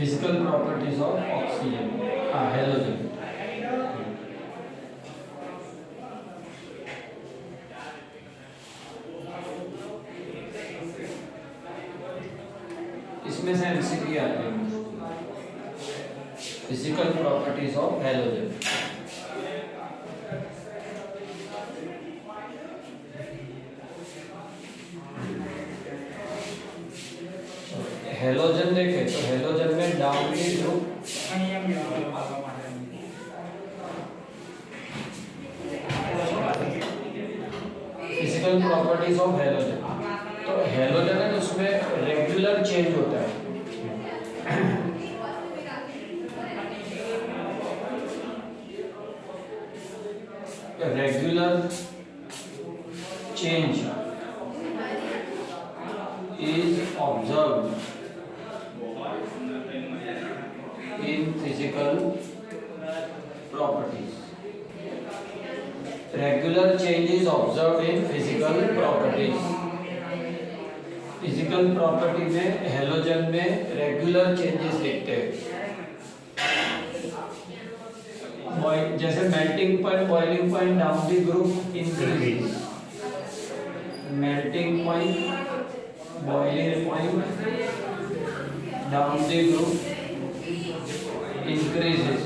Physical properties of oxygen, halogen. इसमें से MCQ आते हैं। Physical properties of halogen. Halogen देखें तो हेलोजन में डाउनली group physical properties of halogen, तो हेलोजन है उसमें रेगुलर चेंज होता है। Regular change is observed in physical properties. Regular change is observed in physical properties. Physical property में हेलोजन में रेगुलर चेंजेस देखते हैं, जैसे melting point, boiling point, down the group increase. Melting point, boiling point, down the group increases.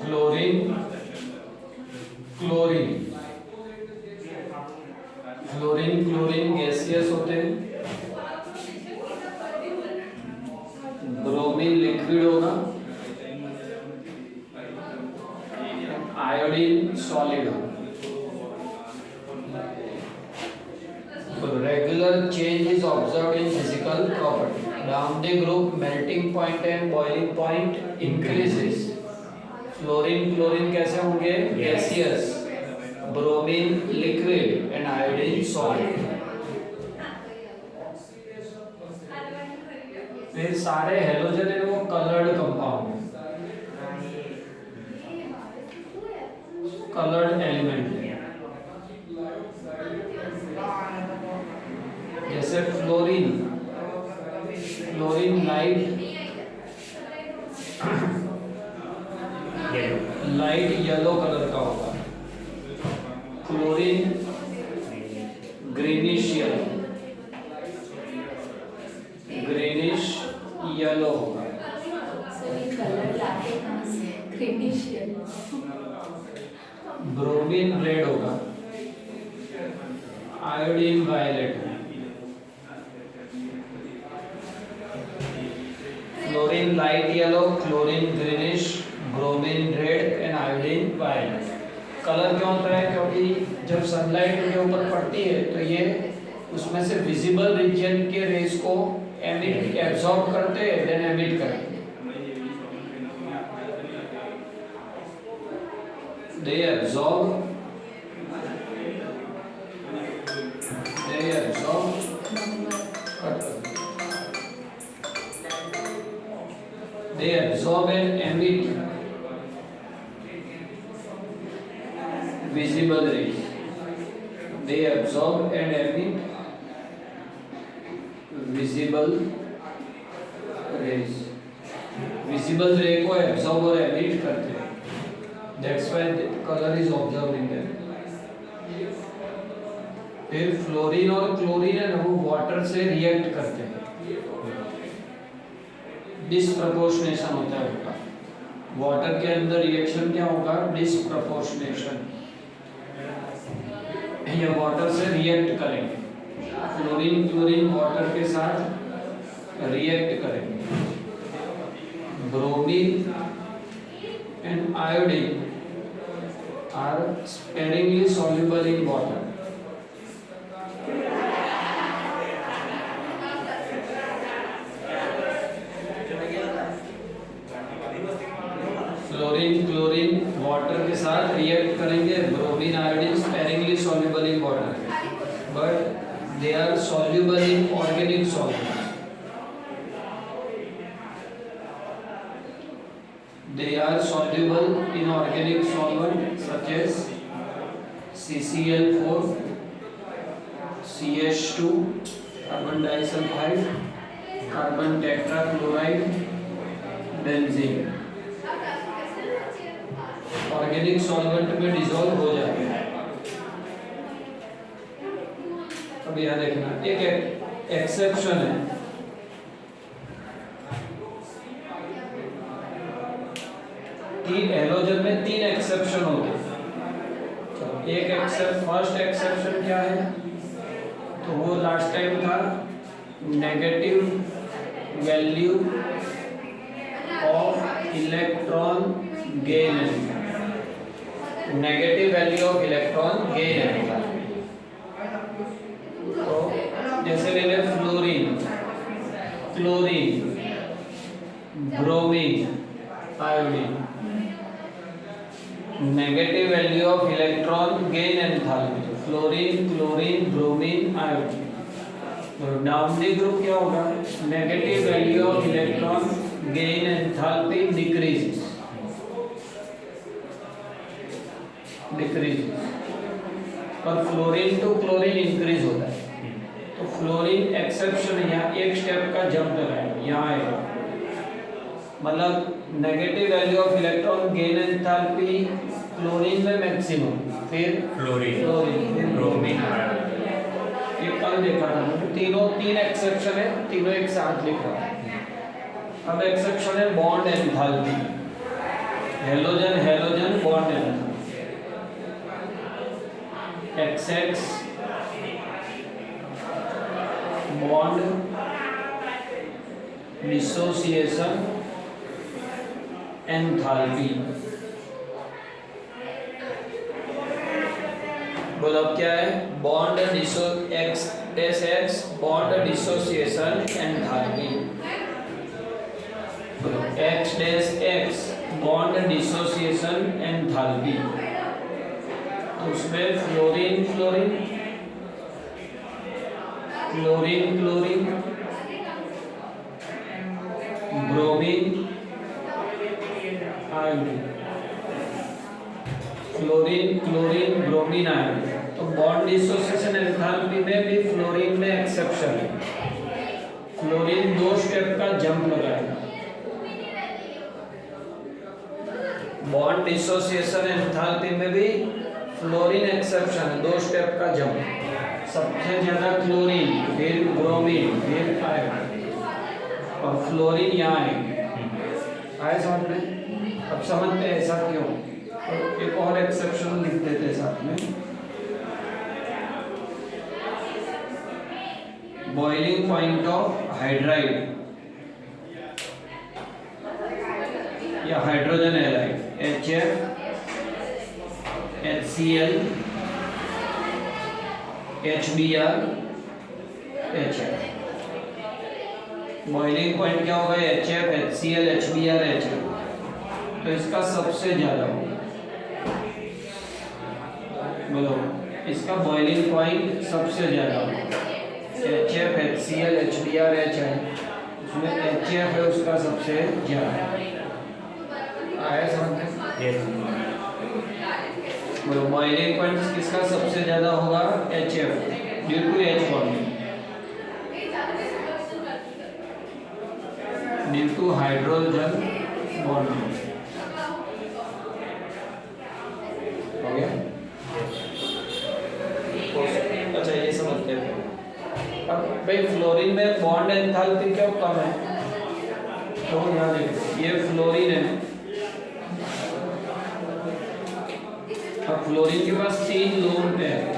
Chlorine, chlorine gaseous होते हैं। Bromine liquid होगा, iodine solid होगा। Regular change is observed in physical property. Down the group, melting point and boiling point increases. Chlorine कैसे होंगे? Gaseous. Bromine liquid and iodine solid. फिर सारे halogen है वो कलर्ड कंपाउंड, कलर्ड एलिमेंट है। जैसे फ्लोरीन लाइट येलो कलर का होगा। क्लोरीन ग्रीनिश येलो होगा। ब्रोमीन रेड होगा, आयोडीन वायलेट है। Chlorine light yellow, chlorine greenish, bromine red and iodine violet. Colour क्यों होता है? क्योंकि जब सनलाइट उनके ऊपर पड़ती है तो ये उसमें से विजिबल रीजन के रेस को एब्सॉर्ब करते हैं, देन एमिट करते हैं। They absorb and emit visible rays. They absorb and emit visible rays. Visible ray को absorb और emit करते हैं। That's why the color is observed in them. फिर फ्लोरीन और क्लोरीन है ना वो वाटर से रिएक्ट करते हैं, डिसप्रपोर्शनेशन होता है उनका। वाटर के अंदर रिएक्शन क्या होगा? डिसप्रपोर्शनेशन। ये वाटर से रिएक्ट करेंगे, क्लोरीन वाटर के साथ रिएक्ट करेंगे। Bromine and iodine are sparingly soluble in water. Chlorine water के साथ रिएक्ट करेंगे, bromine iodine sparingly soluble in water, but they are soluble in organic solvents. They are soluble in organic solvent such as CCl4, CH2, carbon disulfide, carbon tetrachloride benzene organic solvent में dissolve हो जाते हैं। अब यहाँ देखना एक exception है, halogen में 3 एक्सेप्शन होते हैं। एक फर्स्ट एक्सेप्शन क्या है, तो वो लास्ट टाइम था negative value of electron gain, negative value of electron gain है। तो जैसे ले लें fluorine, chlorine, bromine, iodine, negative value of electron gain enthalpy, fluorine, chlorine, bromine, iodine. तो डाउनली ग्रुप क्या होगा, negative value of electron gain enthalpy decreases, और fluorine two chlorine increase होता है। तो फ्लोरीन एक्सेप्शन यहाँ एक स्टेप का जंप लगाएगा, यहाँ आएगा, मतलब negative value of electron gain enthalpy chlorine में मैक्सिमम, फिर फ्लोरीन, फिर ब्रोमीन। ये कल देखा था, तीनों 3 एक्सेप्शन है, तीनों एक साथ लिख रहा है। अब एक्सेप्शन है bond enthalpy, halogen halogen bond enthalpy, XX bond dissociation enthalpy. बोलो अब क्या है, bond XX bond dissociation enthalpy, X bond dissociation enthalpy. उसमें fluorine chlorine, chlorine chlorine, bromine iodine, fluorine chlorine bromine iodine. तो बॉन्ड डिसोसिएशन एंथैल्पी में भी fluorine में exception है, फ्लोरीन 2 स्टेप का जंप लगाएगा। बॉन्ड डिसोसिएशन एंथैल्पी में भी फ्लोरीन एक्सेप्शन है, 2 स्टेप का जंप, सबसे ज्यादा क्लोरीन, फिर ब्रोमीन, फिर आयोडीन, और फ्लोरीन यहाँ आए समझ में। अब समझते हैं ऐसा क्यों, तो एक और एक्सेप्शन लिख देते साथ में, बॉइलिंग पॉइंट ऑफ हाइड्राइड या hydrogen halide, HF, HCl, HBr, HF। Boiling point क्या होगा, HF, HCl, HBr, HF। तो इसका सबसे ज्यादा होगा, बोलो इसका बॉइलिंग पॉइंट सबसे ज्यादा होगा, HF, HCl, HBr, HF। उसमें HF है उसका सबसे ज्यादा, आया समझ में। बॉइलिंग पॉइंट किसका सबसे ज्यादा होगा, HF, due to H bonding, due to hydrogen bonding. हो गया, अच्छा ये समझते हैं। अब भाई फ्लोरीन में बॉन्ड एंथैल्पी क्यों कम है, तो यहाँ देखो ये फ्लोरीन है, अब फ्लोरीन के पास 3 लोन पेयर है,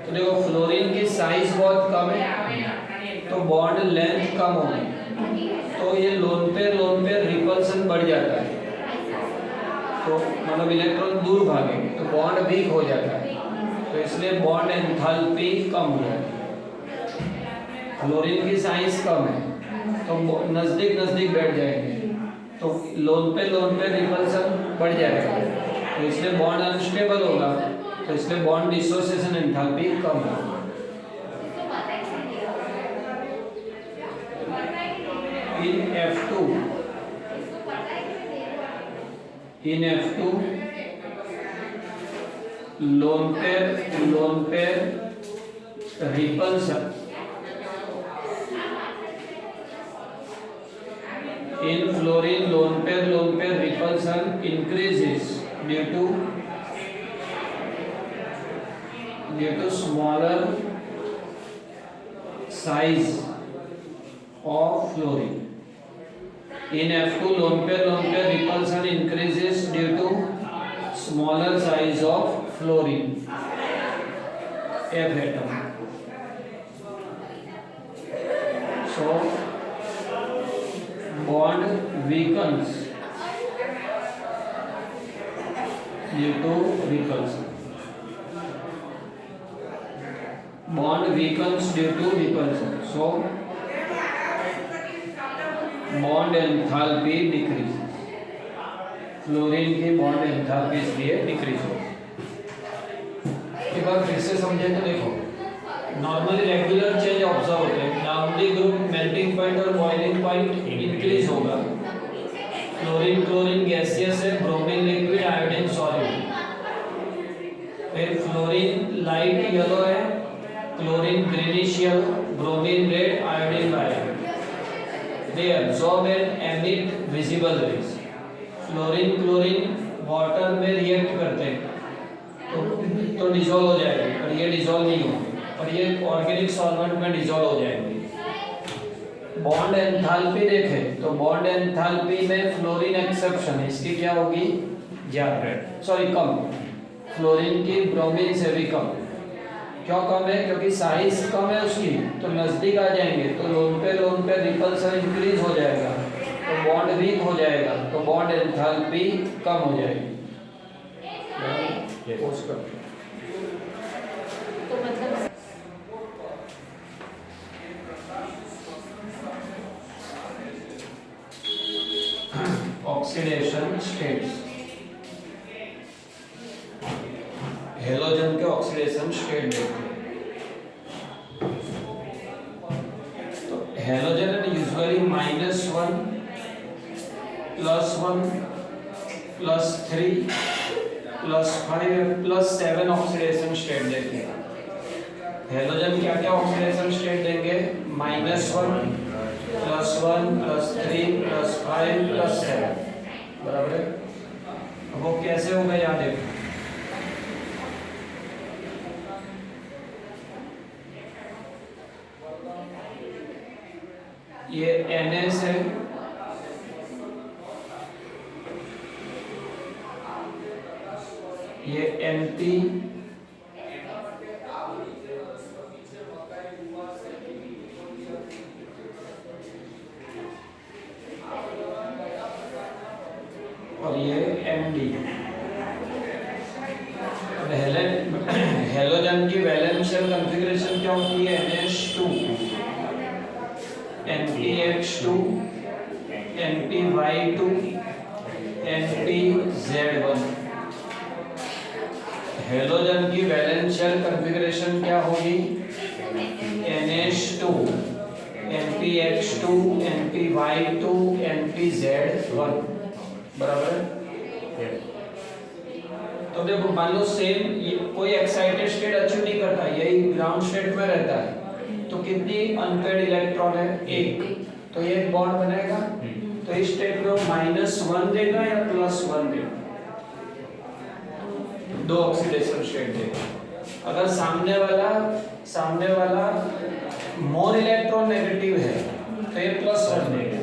तो देखो फ्लोरीन की साइज बहुत कम है, तो बॉन्ड लेंथ कम होगी, तो ये लोन पेयर रिपल्सन बढ़ जाता है, तो मतलब इलेक्ट्रॉन दूर भागेंगे, तो बॉन्ड वीक हो जाता है, तो इसलिए बॉन्ड एंथैल्पी कम हो जाती है। फ्लोरीन की साइज कम है, तो नजदीक नजदीक बैठ जाएंगे, तो लोन पे रिपल्सन बढ़ जाएगा, तो इसलिए बॉन्ड अनस्टेबल होगा, तो इसलिए बॉन्ड डिसोसिएशन एंथैल्पी कम होगा। in F2 lone pair repulsion in fluorine lone pair repulsion increases due to smaller size of fluorine. In F2 lone pair repulsion increases due to smaller size of fluorine. F atom. So bond weakens due to repulsion. Bond weakens due to repulsion. So bond enthalpy decreases. Fluorine की bond enthalpy इसलिए decrease हो। एक बार फिर से समझें तो देखो, normally regular change observe होते हैं। डाउनली ग्रुप मेल्टिंग पॉइंट और बॉइलिंग पॉइंट इंक्रीज होगा। फ्लोरीन क्लोरीन गैसियस है, ब्रोमीन लिक्विड, आयोडीन सॉलिड। फिर फ्लोरीन लाइट येलो है, chlorine greenish yellow, bromine red, iodine violet. They absorb and emit visible rays. Fluorine chlorine water में react करते हैं तो dissolve हो जाएगी, पर ये डिसॉल्व नहीं होगी, और ये ऑर्गेनिक सॉल्वेंट में डिसॉल्व हो जाएगी। बॉन्ड एंथैल्पी देखें तो बॉन्ड एंथैल्पी में फ्लोरीन एक्सेप्शन है, इसकी क्या होगी? ज्यादा, सॉरी कम। फ्लोरीन की ब्रोमीन से भी कम। क्यों कम है? क्योंकि साइज कम है उसकी, तो नजदीक आ जाएंगे तो लोन पे रिपल्सन इंक्रीज हो जाएगा, तो बॉन्ड वीक हो जाएगा, तो बॉन्ड एंथैल्पी कम हो जाएगी। तो मतलब ऑक्सीडेशन स्टेट्स, हेलोजन के ऑक्सीडेशन स्टेट देखते हैं। तो हेलोजन है यूजुअली -1 +1 +3 +5 +7 ऑक्सीडेशन स्टेट देते हैं। हेलोजन क्या क्या ऑक्सीडेशन स्टेट देंगे? -1 +1 +3 +5 +7, बराबर है। अब वो कैसे होगा याद देखो। ये NS है, ये NP, और ये MD। हेलोजन की वैलेंशियल कॉन्फ़िगरेशन क्या होती है? NH2, NPH2, NPY2, NPZ1। Halogen की वैलेंशियल कॉन्फ़िगरेशन क्या होगी? NH2, NPH2, NPY2, NPZ1, बराबर है। तो देखो मान लो सेम कोई एक्साइटेड स्टेट अचीव नहीं करता, यही ग्राउंड स्टेट में रहता है, तो कितनी अनपेड इलेक्ट्रॉन है? 1। तो ये एक बॉन्ड बनेगा, तो इस स्टेट में -1 देगा या +1 देगा? 2 ऑक्सीडेशन स्टेट देगा। अगर सामने वाला मोर इलेक्ट्रॉन नेगेटिव है तो ये +1 देगा,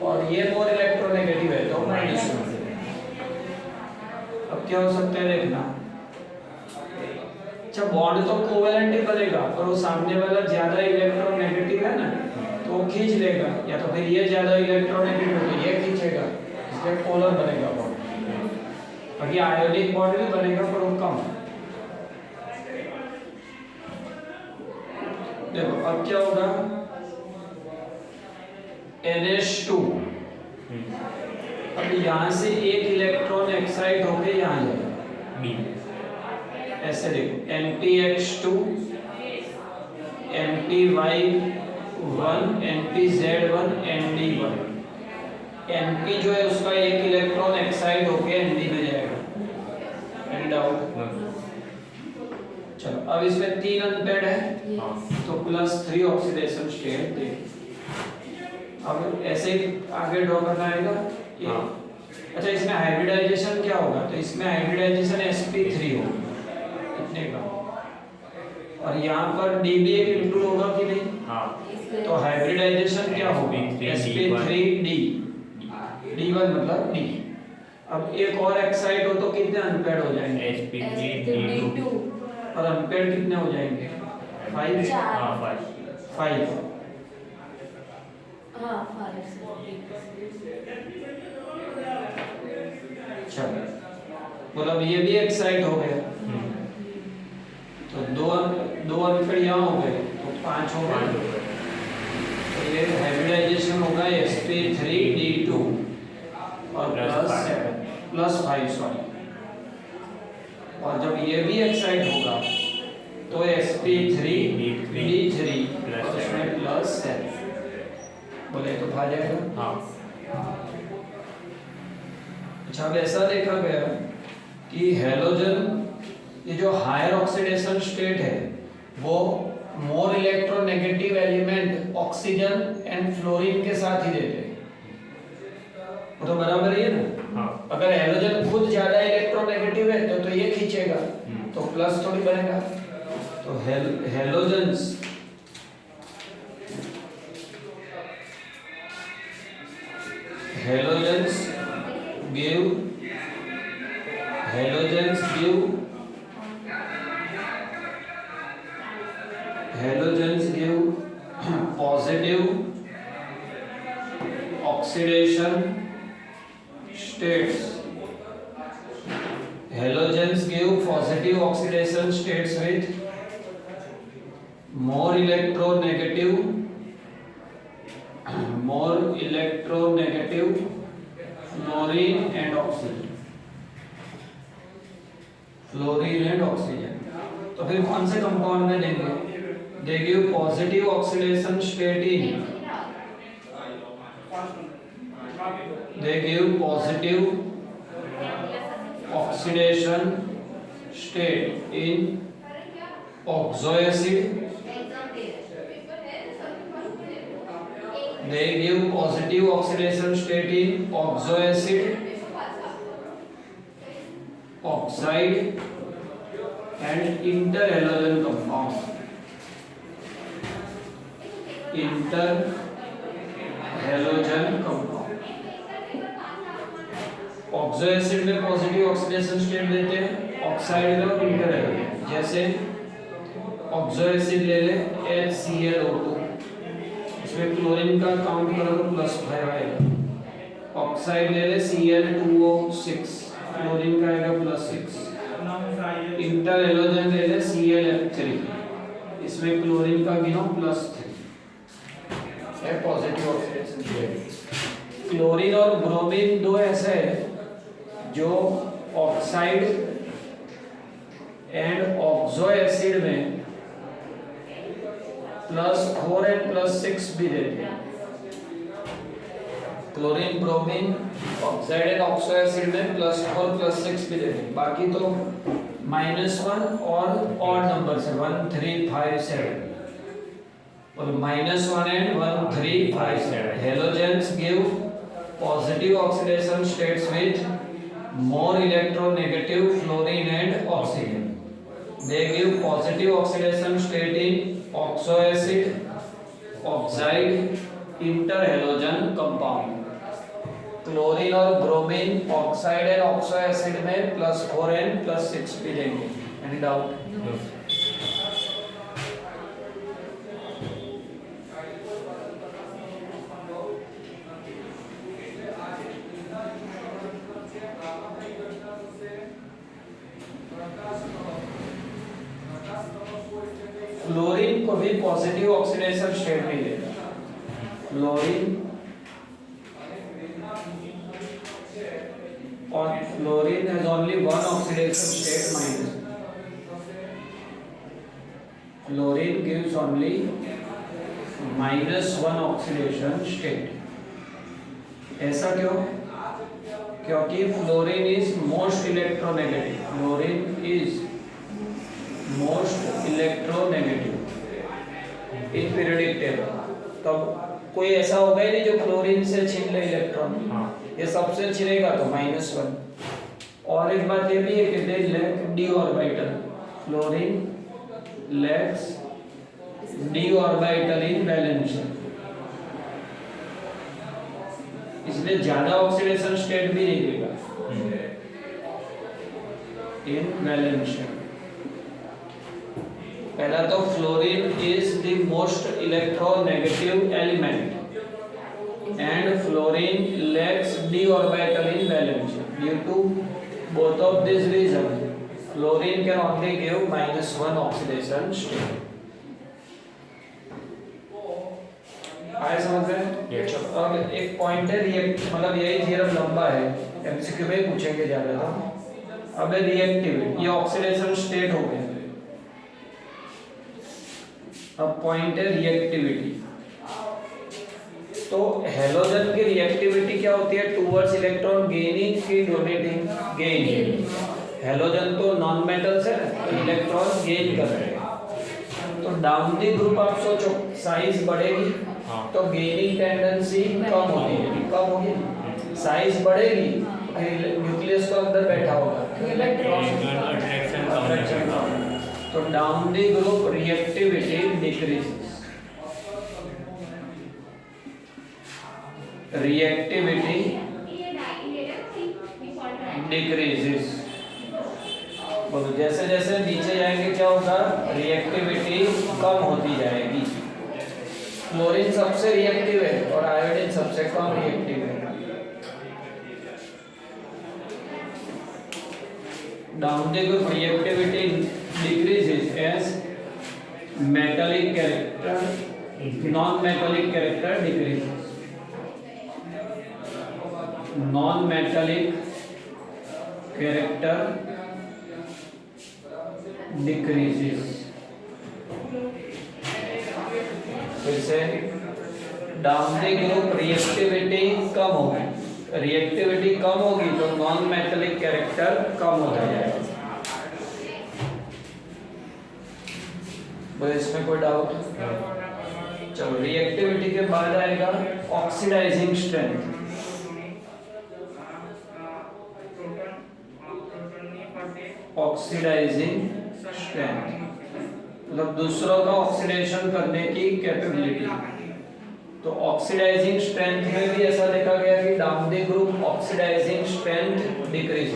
और ये मोर इलेक्ट्रॉन नेगेटिव है तो -1 देगा। अब क्या हो सकता है देखना। अच्छा, बॉन्ड तो कोवेलेंट ही बनेगा, पर वो सामने वाला ज्यादा इलेक्ट्रॉन नेगेटिव है ना, तो वो खींच लेगा, या तो फिर ये ज्यादा इलेक्ट्रॉन नेगेटिव है तो ये खींचेगा, इसलिए पोलर बनेगा बॉन्ड। बाकी आयोनिक बॉन्ड भी बनेगा, पर वो कम। देखो अब क्या होगा? NH2, अब यहाँ से एक इलेक्ट्रॉन एक्साइट होके यहाँ जाएगा, ऐसे देखो, NPH2, NPY1, NPZ1, ND1। NP जो है उसका एक इलेक्ट्रॉन एक्साइट होके ND में जाएगा। Any doubt? चलो अब इसमें 3 अनपेड है तो +3 ऑक्सीडेशन स्टेट दे। अब ऐसे ही आगे ड्रॉ करना आएगा ये। अच्छा इसमें हाइब्रिडाइजेशन क्या होगा, तो इसमें हाइब्रिडाइजेशन sp3 होगा इतने का, और यहाँ पर D भी एक इंक्लूड होगा कि नहीं, तो हाइब्रिडाइजेशन क्या होगी sp3d, d1 मतलब D। अब एक और एक्साइड हो तो कितने अनपेड हो जाएंगे sp3d2 और अनपेड कितने हो जाएंगे 5 5 चलो मतलब ये भी एक्साइड हो गया, तो दो अनपेड यहाँ हो गए तो 5 हो गए, तो ये हाइब्रिडाइजेशन होगा sp3d2 और +5 सॉरी, और जब ये भी एक्साइड होगा तो sp3d3 और उसमें +7 बोले तो आ जाएगा। अच्छा अब ऐसा देखा गया कि हैलोजन ये जो हायर ऑक्सीडेशन स्टेट है वो more electronegative element oxygen and fluorine के साथ ही देते हैं, वो तो बराबर ही है ना। अगर हैलोजन खुद ज्यादा इलेक्ट्रोनेगेटिव है तो ये खींचेगा तो प्लस थोड़ी बनेगा, तो halogens give positive oxidation states. Halogens give positive oxidation states with more electronegative fluorine and oxygen. तो फिर कौन से कंपाउंड में देंगे? They give positive oxidation state in oxoacid. They give positive oxidation state in oxoacid, oxide and interhalogen compound. Oxo acid में positive oxidation state देते हैं, oxide में और इंटरहैलोजन। जैसे ऑक्सो एसिड ले ले HClO2, इसमें क्लोरीन का काउंट करो तो +5 आएगा। ऑक्साइड ले ले Cl2O6, क्लोरीन का आएगा +6। इंटरहैलोजन ले ले ClF3, इसमें क्लोरीन का गिनो +3 है पॉजिटिव ऑक्सीडेशन स्टेट। क्लोरीन और ब्रोमीन दो ऐसे है जो ऑक्साइड एंड ऑक्सो एसिड में +4 एंड +6 भी देते हैं। Chlorine bromine oxide and oxo acid में +4 +6 भी देते हैं, बाकी तो -1 और ऑड नंबर से 1 3 5 7 और -1 and 1 3 5 7। Halogens give positive oxidation states with more electronegative fluorine and oxygen. They give positive oxidation state in oxoacid, oxide, interhalogen compound. Chlorine और bromine oxide and oxo acid में +4 एंड +6 भी देंगे। Any doubt? Fluorine को भी positive oxidation state मिलेगा। Fluorine और fluorine has only one oxidation state minus. Fluorine gives only -1 oxidation state. ऐसा क्यों? क्योंकि fluorine is most electronegative. Fluorine is most in periodic table, तब कोई ऐसा होगा ही नहीं जो क्लोरीन से छीन ले इलेक्ट्रॉन, ये सबसे छिनेगा तो -1। और एक बात ये भी है कि they lack d orbital, chlorine lacks d orbital in valence shell, इसलिए ज्यादा ऑक्सीडेशन स्टेट भी नहीं देगा इन वैलेंस शेल। पहला तो fluorine is the most electronegative element and fluorine lacks d orbital in valence shell. Due to both of these reasons, fluorine can only give -1 oxidation state. आए समझ में? चलो अब एक पॉइंट है रिएक्ट, मतलब यही थ्योरम लंबा है, एमसीक्यू में पूछेंगे ज्यादा तो। अब रिएक्टिविटी, ये ऑक्सीडेशन स्टेट हो गया। अब पॉइंट है रिएक्टिविटी। तो हेलोजन की रिएक्टिविटी क्या होती है? टुवर्ड्स इलेक्ट्रॉन गेनिंग की डोनेटिंग? गेन। हेलोजन तो नॉन मेटल्स है, तो इलेक्ट्रॉन गेन कर रहे हैं। तो डाउन दी ग्रुप आप सोचो, साइज बढ़ेगी तो गेनिंग टेंडेंसी कम होती है, कम होगी। साइज बढ़ेगी फिर न्यूक्लियस तो अंदर बैठा होगा, तो इलेक्ट्रॉन अट्रैक्शन कम। तो down the group reactivity decreases, reactivity decreases. बोलो जैसे जैसे नीचे जाएंगे क्या होगा? रिएक्टिविटी कम होती जाएगी। क्लोरीन सबसे रिएक्टिव है और आयोडीन सबसे कम रिएक्टिव है। Down the group reactivity decreases as metallic character, non metallic character decreases. Non metallic character decreases. फिर से डाउन द ग्रुप रिएक्टिविटी कम होगी, रिएक्टिविटी कम होगी तो नॉन मेटालिक कैरेक्टर कम होता जाएगा। बोले इसमें कोई डाउट? चलो रिएक्टिविटी के बाद आएगा ऑक्सीडाइजिंग स्ट्रेंथ। ऑक्सीडाइजिंग स्ट्रेंथ मतलब दूसरों का ऑक्सीडेशन करने की कैपेबिलिटी। तो ऑक्सीडाइजिंग स्ट्रेंथ में भी ऐसा देखा गया कि down the group oxidizing strength decreases.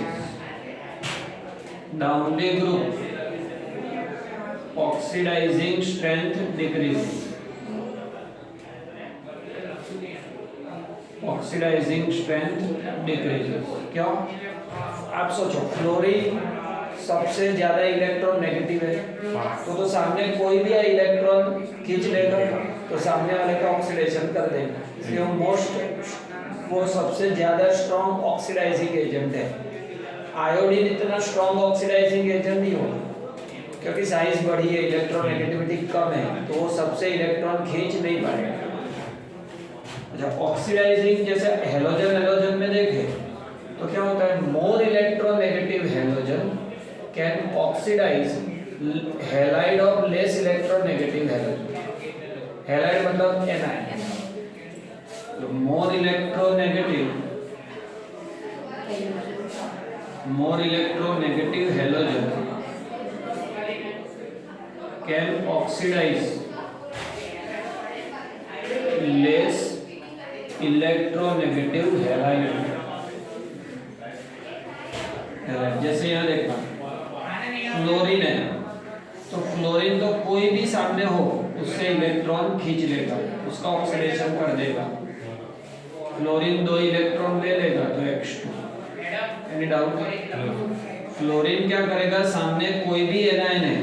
Down the group oxidizing strength decreases. Oxidizing strength decreases. क्यों? आप सोचो, फ्लोरीन सबसे ज्यादा इलेक्ट्रॉन नेगेटिव है, तो सामने कोई भी इलेक्ट्रॉन खींच लेगा तो सामने वाले का ऑक्सीडेशन कर देगा, इसलिए वो सबसे ज्यादा स्ट्रॉन्ग ऑक्सीडाइजिंग एजेंट है। आयोडीन इतना स्ट्रॉन्ग ऑक्सीडाइजिंग एजेंट नहीं होगा क्योंकि साइज बड़ी है, इलेक्ट्रॉन नेगेटिविटी कम है, तो वो सबसे इलेक्ट्रॉन खींच नहीं पाएगा। अच्छा, ऑक्सीडाइजिंग जैसे हेलोजन में देखे तो क्या होता है? More electron negative halogen can oxidize halide of less electron negative halogen. Halide मतलब एनाइन। तो more electronegative halogen can oxidize less electronegative halide. जैसे यहाँ देखना, फ्लोरीन है तो फ्लोरीन तो कोई भी सामने हो उससे इलेक्ट्रॉन खींच लेगा, उसका ऑक्सीडेशन कर देगा। फ्लोरीन 2 इलेक्ट्रॉन ले लेगा तो H2। Any doubt? फ्लोरीन क्या करेगा? सामने कोई भी एनायन है,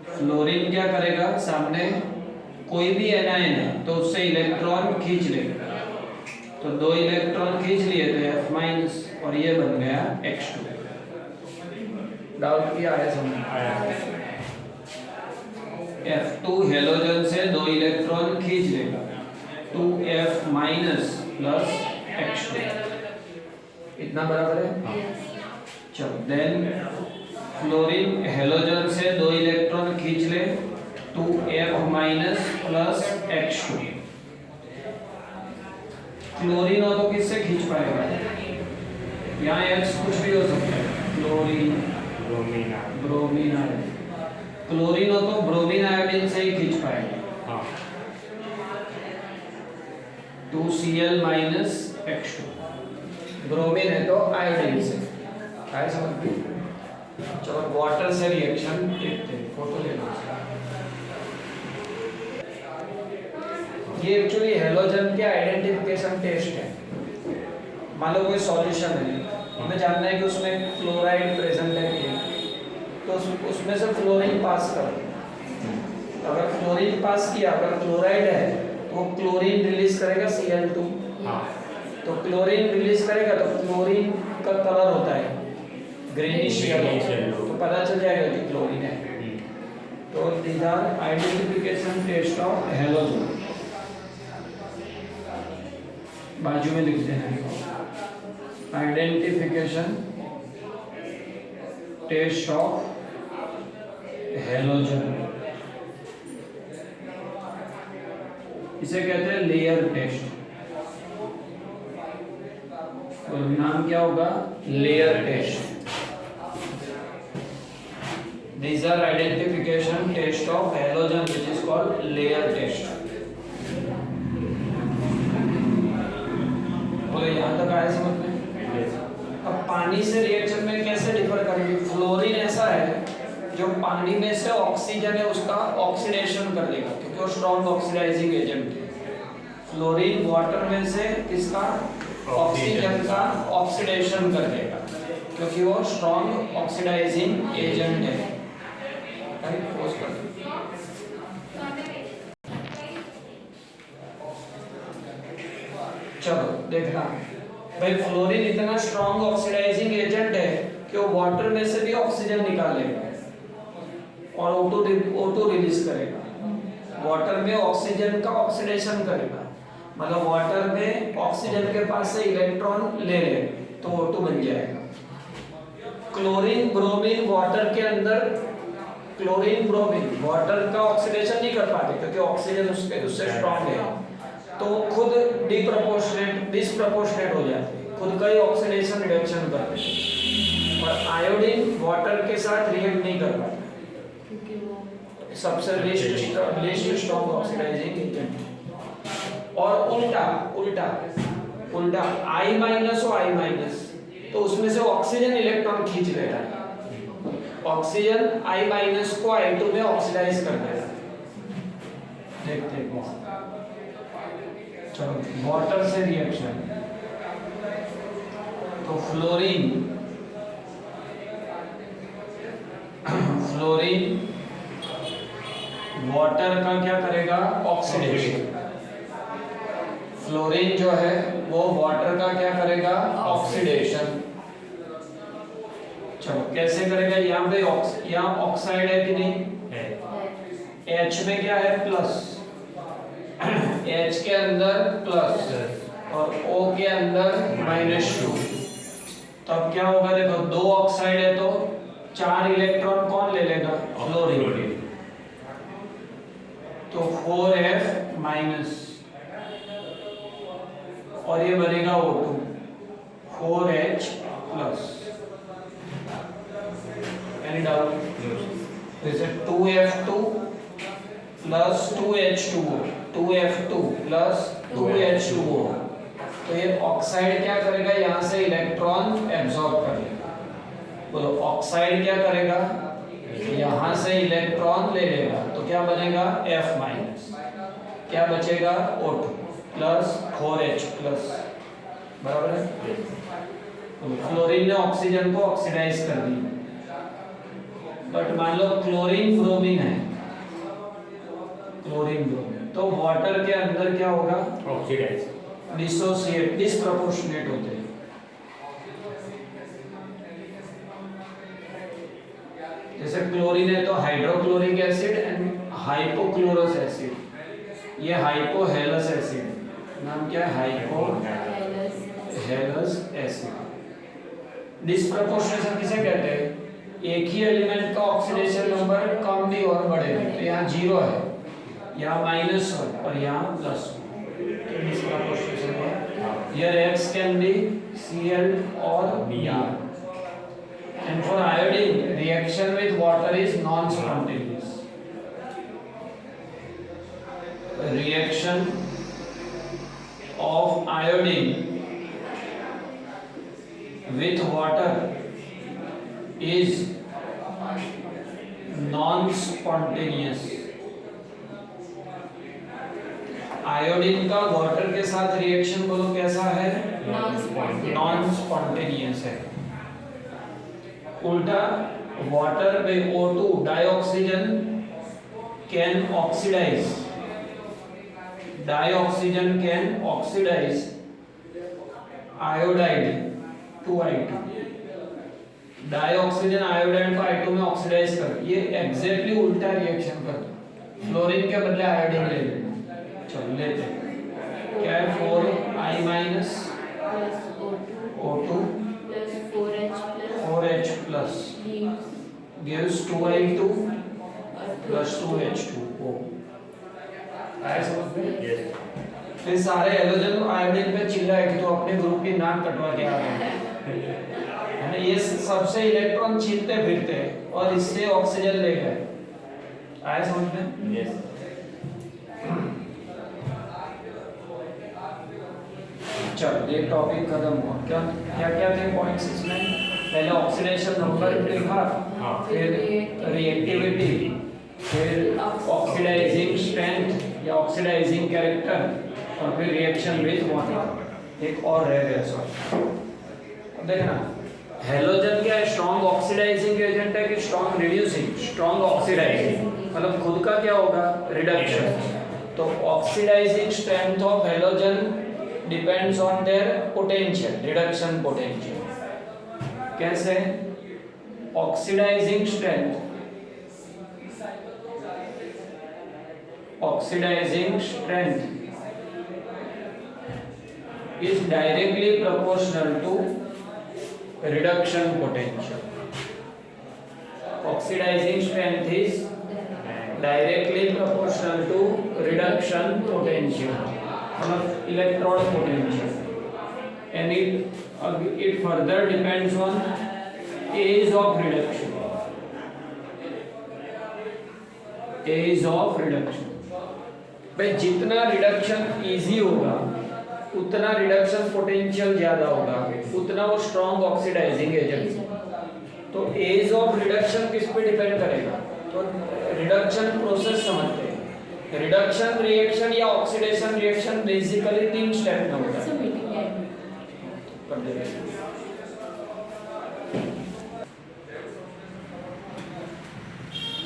फ्लोरीन क्या करेगा? सामने कोई भी एनायन है तो उससे इलेक्ट्रॉन खींच लेगा। तो 2 इलेक्ट्रॉन खींच लिए तो F- और ये बन गया H2। डाउट किया है? समझ आया? F2 हेलोजन से 2 इलेक्ट्रॉन खींच लेगा, 2F- प्लस H2। इतना बराबर है? चलो देन फ्लोरीन हेलोजन से 2 इलेक्ट्रॉन खींच ले 2F minus plus H2। Chlorine हो तो किससे खींच पाएगा? यहाँ X कुछ भी हो सकता है, क्लोरीन, ब्रोमीन आयोडीन। क्लोरीन हो तो ब्रोमीन आयोडीन से ही खींच पाएगा। 2Cl minus H2। ब्रोमीन है तो आयोडीन से। क्या समझ में? चलो वाटर से रिएक्शन देखते हैं, फोटो ले लो। ये एक्चुअली हेलोजन के आइडेंटिफिकेशन टेस्ट है। मान लो कोई सॉल्यूशन है, हमें जानना है कि उसमें क्लोराइड प्रेजेंट है कि नहीं, तो उसमें से फ्लोरीन पास करो। अगर फ्लोरीन पास किया, अगर क्लोराइड है तो वो क्लोरीन रिलीज करेगा Cl2। तो क्लोरीन रिलीज करेगा तो क्लोरीन का कलर होता है ग्रीनिश येलो, तो पता चल जाएगा कि क्लोरीन है। तो these are identification test of halogen. बाजू में लिख देना, आइडेंटिफिकेशन टेस्ट ऑफ हेलोजन। इसे कहते हैं लेयर टेस्ट। तो नाम क्या होगा? Layer test. These are identification test of halogen, which is called layer test. तो यहाँ तक आया समझ में? अब पानी से रिएक्शन में कैसे डिफर करेंगे? फ्लोरीन ऐसा है जो पानी में से ऑक्सीजन है उसका ऑक्सीडेशन कर देगा, क्योंकि वो स्ट्रॉन्ग ऑक्सीडाइजिंग एजेंट है। फ्लोरीन वाटर में से किसका? ऑक्सीजन का ऑक्सीडेशन कर देगा, क्योंकि वो स्ट्रॉन्ग ऑक्सीडाइजिंग एजेंट है। चलो देखना भाई, फ्लोरीन इतना स्ट्रॉन्ग ऑक्सीडाइजिंग एजेंट है कि वो वाटर में से भी ऑक्सीजन निकाल लेगा और O2 रिलीज करेगा। वाटर में ऑक्सीजन का ऑक्सीडेशन करेगा, मतलब वाटर में ऑक्सीजन के पास से इलेक्ट्रॉन ले ले तो O2 बन जाएगा। क्लोरीन ब्रोमीन वाटर के अंदर, क्लोरीन ब्रोमीन वाटर का ऑक्सीडेशन नहीं कर पाते क्योंकि ऑक्सीजन उससे स्ट्रॉन्ग है, तो खुद डिस्प्रपोर्शनेट हो जाते हैं, खुद का ही ऑक्सीडेशन रिडक्शन करते हैं। और आयोडीन वाटर के साथ रिएक्ट नहीं कर पाता, सबसे लीस्ट स्ट्रॉन्ग ऑक्सीडाइजिंग एजेंट। और उल्टा I माइनस हो I माइनस, तो उसमें से ऑक्सीजन इलेक्ट्रॉन खींच लेता है, ऑक्सीजन I माइनस को I2 में ऑक्सीडाइज कर देगा। देखते हैं। चलो वाटर से रिएक्शन, तो फ्लोरीन वाटर का क्या करेगा? ऑक्सीडेशन। फ्लोरीन जो है वो वाटर का क्या करेगा? ऑक्सीडेशन। चलो कैसे करेगा? यहाँ पे यहाँ ऑक्साइड है कि नहीं है? H में क्या है? प्लस। H के अंदर प्लस और O के अंदर -2। तब क्या होगा? देखो दो ऑक्साइड है तो 4 इलेक्ट्रॉन कौन ले लेगा? फ्लोरीन। तो 4F माइनस और ये बनेगा O2, 4H plus. Any doubt? जैसे 2F2 plus 2H2O, 2F2 plus 2H2O। तो ये ऑक्साइड क्या करेगा? यहाँ से इलेक्ट्रॉन एब्सॉर्ब कर लेगा। बोलो ऑक्साइड क्या करेगा? यहाँ से इलेक्ट्रॉन ले लेगा, तो क्या बनेगा? F minus. क्या बचेगा? O2 plus 4H plus. बराबर है? फ्लोरीन ने ऑक्सीजन को ऑक्सीडाइज कर दी, बट मान लो क्लोरीन ब्रोमीन है, तो वाटर के अंदर क्या होगा? ऑक्सीडाइज, डिसोसिएट, डिस्प्रपोर्शनेट होते हैं। जैसे क्लोरीन है तो hydrochloric acid and hypochlorous acid. ये हाइपोहेलस एसिड, नाम क्या है? Hypohalous acid. डिस्प्रपोर्शनेशन किसे कहते हैं? एक ही एलिमेंट का ऑक्सीडेशन नंबर कम भी और बढ़ेगा। तो यहाँ 0 है, यहाँ -1 और यहाँ +1। इसका क्वेश्चन है here X can be Cl or Br, and for iodine reaction with water is non-spontaneous. Reaction of iodine with water is non-spontaneous. Iodine का वाटर के साथ रिएक्शन बोलो कैसा है? नॉन स्पॉन्टेनियस है। उल्टा वाटर में O2 dioxygen can oxidize, dioxygen can oxidize iodide to I2। Dioxygen iodide को I2 में ऑक्सीडाइज कर, ये एग्जैक्टली उल्टा रिएक्शन कर दो। फ्लोरीन के बदले आयोडीन ले लेना। चलो लेते हैं, क्या है 4I- O2 4H plus gives 2I2 plus 2H2O। आया समझ में? फिर सारे हेलोजन आयोडीन पे चिल्लाए कि तो अपने ग्रुप की नाक कटवा के आ गए है ना। ये सबसे इलेक्ट्रॉन छीनते फिरते हैं और इससे ऑक्सीजन ले गए। आया समझ में? यस। चलो ये टॉपिक खत्म हुआ। क्या क्या क्या थे पॉइंट्स इसमें? पहले ऑक्सीडेशन नंबर लिखा, फिर रिएक्टिविटी, फिर ऑक्सीडाइजिंग स्ट्रेंथ या ऑक्सीडाइजिंग कैरेक्टर, और फिर रिएक्शन विद वाटर। एक और रह गया सर, अब देखना हेलोजन क्या है? स्ट्रॉन्ग ऑक्सीडाइजिंग एजेंट है कि स्ट्रॉन्ग रिड्यूसिंग? स्ट्रॉन्ग ऑक्सीडाइजिंग, मतलब खुद का क्या होगा? रिडक्शन। तो oxidizing strength of halogen depends on their potential, reduction potential। कैसे? oxidizing strength is directly proportional to reduction potential। oxidizing strength is directly proportional to reduction potential, electrode potential, and it further depends on age of reduction। age of reduction भाई जितना reduction easy होगा उतना reduction potential ज्यादा होगा, उतना वो strong oxidizing agent. तो ease of reduction किस पे डिपेंड करेगा? तो रिडक्शन प्रोसेस समझते हैं। रिडक्शन रिएक्शन या ऑक्सीडेशन रिएक्शन बेसिकली 3 स्टेप में होता है।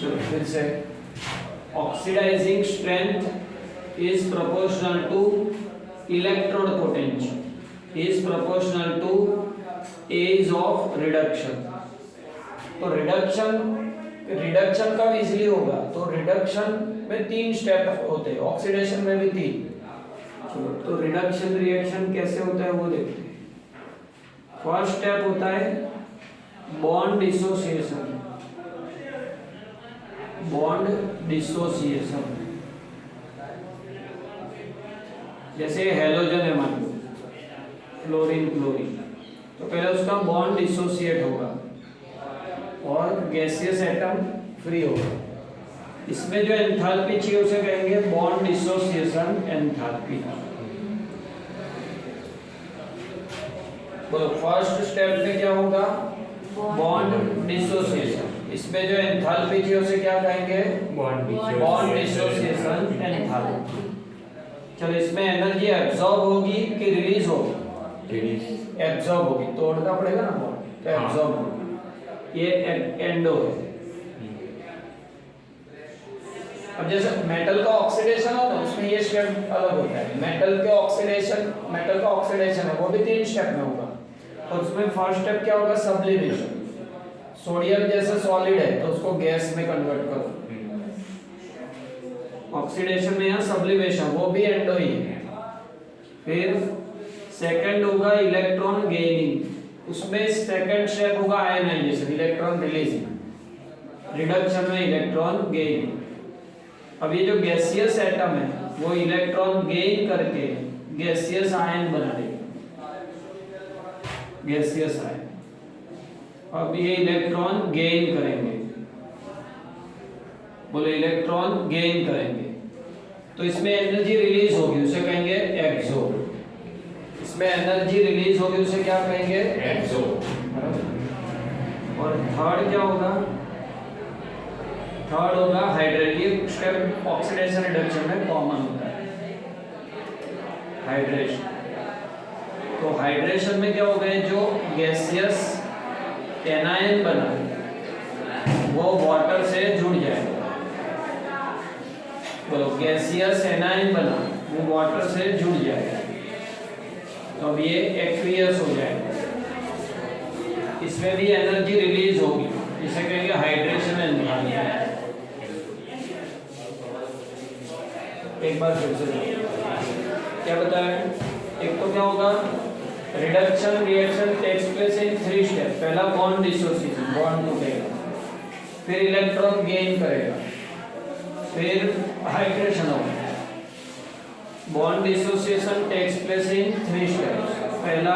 चलो फिर से, oxidizing strength is proportional to electrode potential is proportional to ease of reduction. तो रिडक्शन का इजीली होगा। तो रिडक्शन में 3 स्टेप होते हैं, ऑक्सीडेशन में भी 3। चलो तो रिडक्शन रिएक्शन कैसे होता है वो देखते हैं। फर्स्ट स्टेप होता है बॉन्ड डिसोसिएशन। बॉन्ड डिसोसिएशन जैसे हेलोजन है मान लो, फ्लोरीन क्लोरीन, तो पहले उसका बॉन्ड डिसोसिएट होगा और गैसियस एटम फ्री होगा। इसमें जो एंथैल्पी चाहिए उसे कहेंगे बॉन्ड डिसोसिएशन एंथैल्पी। बोलो फर्स्ट स्टेप में क्या होगा? Bond dissociation. इसमें जो एंथैल्पी चाहिए उसे क्या कहेंगे? Bond dissociation enthalpy. चलो इसमें एनर्जी एब्जॉर्ब होगी कि रिलीज होगी? एब्जॉर्ब होगी, तोड़ना पड़ेगा ना बॉन्ड, तो एब्जॉर्ब होगी। ये एंडो है। अब जैसे मेटल का ऑक्सीडेशन हो ना, उसमें ये स्टेप अलग होता है। मेटल का ऑक्सीडेशन है वो भी 3 स्टेप में होगा। और उसमें फर्स्ट स्टेप क्या होगा? सब्लिमेशन। सोडियम जैसे सॉलिड है तो उसको गैस में कन्वर्ट करो। ऑक्सीडेशन में यहाँ सब्लिमेशन, वो भी एंडो ही है। फिर सेकंड होगा इलेक्ट्रॉन गेनिंग। उसमें सेकंड स्टेप होगा आयनाइजेशन, इलेक्ट्रॉन रिलीजिंग, रिडक्शन में इलेक्ट्रॉन गेन। अब ये जो गैसियस एटम है वो इलेक्ट्रॉन गेन करके गैसियस आयन बना देगा, गैसियस आयन। अब ये इलेक्ट्रॉन गेन करेंगे, बोले इलेक्ट्रॉन गेन करेंगे तो इसमें एनर्जी रिलीज होगी, उसे कहेंगे एक्सो। इसमें एनर्जी रिलीज होगी उसे क्या कहेंगे, एक्सो। और थर्ड क्या होगा, थर्ड होगा हाइड्रेशन। ये स्टेप ऑक्सीडेशन रिडक्शन में कॉमन होता है, हाइड्रेशन। तो हाइड्रेशन में क्या होगा, जो गैसियस एनायन बना वो वाटर से जुड़ जाएगा, बोलो गैसियस एनायन बना वो वाटर से जुड़ जाएगा, तो अब ये एक्वियस हो जाएगा। इसमें भी एनर्जी रिलीज होगी, इसे कहेंगे हाइड्रेशन एनर्जी। एक बार फिर से क्या बताया, एक तो क्या होगा, reduction reaction takes place in 3 step. पहला बॉन्ड डिसोसिएशन, बॉन्ड टूटेगा, फिर इलेक्ट्रॉन गेन करेगा, फिर हाइड्रेशन होगा। Bond dissociation takes place in 3 steps. पहला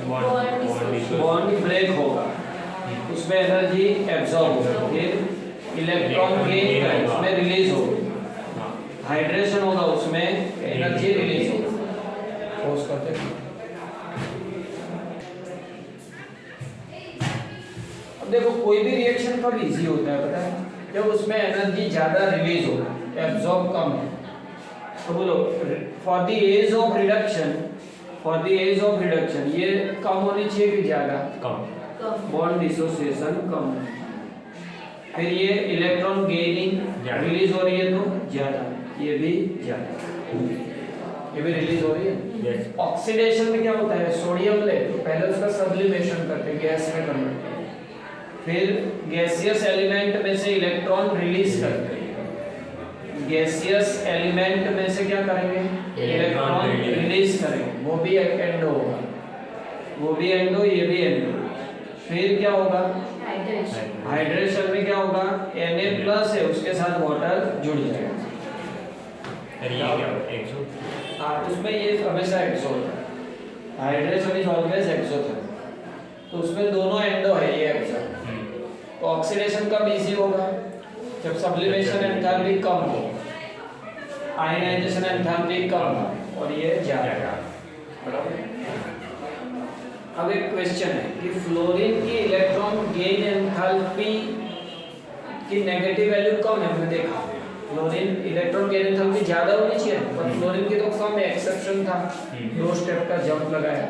बॉन्ड ब्रेक होगा, उसमें एनर्जी एब्जॉर्ब होगी, फिर इलेक्ट्रॉन गेन करेगा, उसमें रिलीज होगी, हाइड्रेशन होगा, उसमें एनर्जी रिलीज होगी। पोज करते हैं। अब देखो कोई भी रिएक्शन कब इजी होता है पता है, जब उसमें एनर्जी ज्यादा रिलीज हो, एब्जॉर्ब कम है। तो बोलो for the ease of reduction, for the ease of reduction ये कम होनी चाहिए कि ज्यादा, कम, बॉन्ड डिसोसिएशन कम। फिर ये इलेक्ट्रॉन गेनिंग रिलीज हो रही है तो ज्यादा, ये भी ज्यादा, ये भी रिलीज हो रही है। ऑक्सीडेशन में क्या होता है, सोडियम ले तो पहले उसका सब्लिमेशन करते हैं, गैस में कन्वर्ट करते हैं, फिर गैसियस एलिमेंट में से इलेक्ट्रॉन रिलीज करते हैं, गैसियस एलिमेंट में से क्या करेंगे, इलेक्ट्रॉन रिलीज करेंगे, वो भी एक एंडो होगा, वो भी एंडो, ये भी एंडो। फिर क्या होगा, हाइड्रेशन में क्या होगा, Na+ है उसके साथ वाटर जुड़ जाएगा। हाँ उसमें ये हमेशा एक्सो होता है, हाइड्रेशन इज ऑलवेज एक्सोथर्मल, तो उसमें दोनों एंडो है, ये एक्सो। तो ऑक्सीडेशन कब इजी होगा, जब सब्लिमेशन एंथैल्पी कम हो, आयनाइजेशन एंथैल्पी कम हो और ये ज्यादा। अब एक क्वेश्चन है कि फ्लोरीन की इलेक्ट्रॉन गेन एंथैल्पी की नेगेटिव वैल्यू कम है, हमने देखा फ्लोरीन इलेक्ट्रॉन गेन एंथैल्पी ज्यादा होनी चाहिए, पर फ्लोरीन की तो कम है, एक्सेप्शन था, 2 स्टेप का जंप लगाया,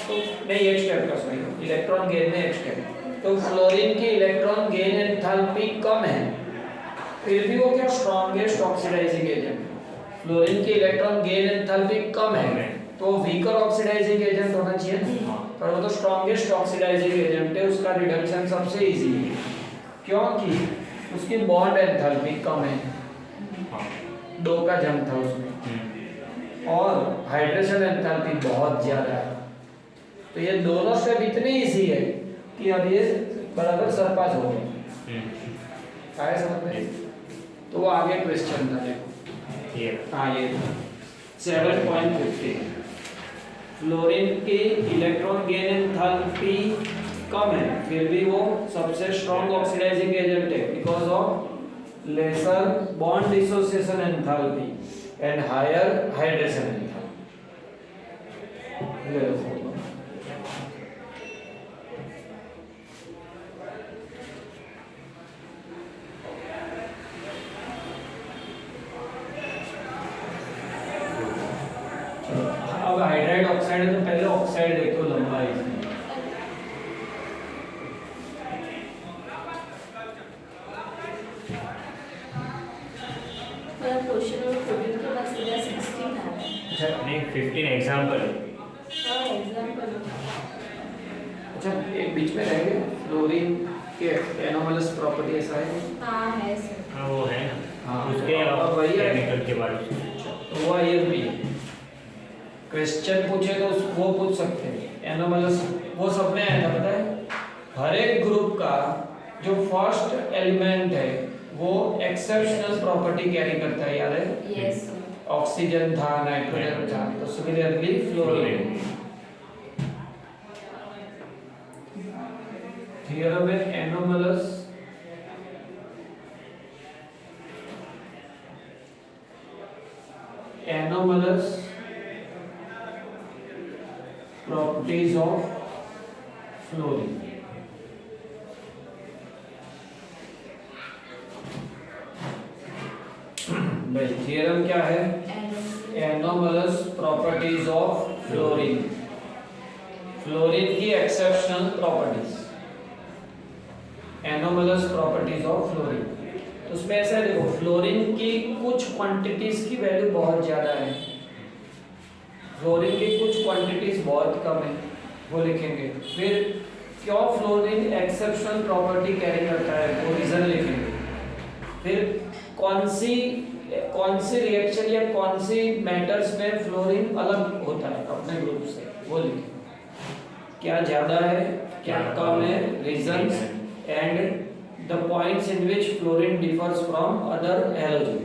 तो नहीं 1 स्टेप का, सॉरी इलेक्ट्रॉन गेन में 1 स्टेप। तो फ्लोरीन की इलेक्ट्रॉन गेन एंथैल्पी कम है, फिर भी वो क्या स्ट्रॉन्गेस्ट ऑक्सीडाइजिंग एजेंट है। फ्लोरीन की इलेक्ट्रॉन गेन एंथैल्पी कम है तो वीकर ऑक्सीडाइजिंग एजेंट होना चाहिए, पर वो तो स्ट्रॉन्गेस्ट ऑक्सीडाइजिंग एजेंट है, उसका रिडक्शन सबसे इजी है क्योंकि उसकी बॉन्ड एंथैल्पी कम है, 2 का जंप था उसमें, और हाइड्रेशन एंथैल्पी बहुत ज्यादा है। तो ये दोनों स्टेप इतने इजी है कि अब ये बराबर सरपास हो गए, आए समझ में। तो वो आगे क्वेश्चन था, देखो हाँ ये 7.50 फ्लोरीन की इलेक्ट्रॉन गेन एंथैल्पी कम है, फिर भी वो सबसे स्ट्रॉन्ग ऑक्सीडाइजिंग एजेंट है because of lesser bond dissociation enthalpy and higher hydration enthalpy. अब हाइड्राइड ऑक्साइड है तो पहले ऑक्साइड देखो लंबा है इसमें, क्वेश्चन नंबर 14 के बाद सीधा 16 आ रहा है। अच्छा नहीं 15 एग्जांपल। हाँ एग्जांपल। अच्छा एक बीच में रह गया फ्लोरीन के एनोमलस प्रॉपर्टी ऐसा है। हाँ है सर। हाँ वो है ना, हाँ उसके अब वही है केमिकल के बारे में तो वो ये भी क्वेश्चन पूछे तो वो पूछ सकते हैं। एनोमलस वो सब में आया था, पता है? हर एक ग्रुप का जो फर्स्ट एलिमेंट है वो एक्सेप्शनल प्रॉपर्टी कैरी करता है, याद है? Yes, sir. ऑक्सीजन था, नाइट्रोजन था, तो सिमिलरली फ्लोरीन। थ्योरम है एनोमलस प्रॉपर्टीज ऑफ फ्लोरीन। भाई थ्योरम क्या है? Anomalous properties of fluorine. Fluorine की exceptional properties, anomalous properties of fluorine. तो उसमें ऐसा है, देखो फ्लोरीन की कुछ क्वांटिटीज की वैल्यू बहुत ज्यादा है, फ्लोरीन की कुछ क्वांटिटीज बहुत कम है, वो लिखेंगे। फिर क्यों फ्लोरीन एक्सेप्शनल प्रॉपर्टी कैरी करता है वो रीजन लिखेंगे। फिर कौन सी रिएक्शन या कौन सी मेटल्स में फ्लोरीन अलग होता है अपने ग्रुप से, वो लिखेंगे। क्या ज्यादा है, क्या कम है, reasons and the points in which fluorine differs from other halogen.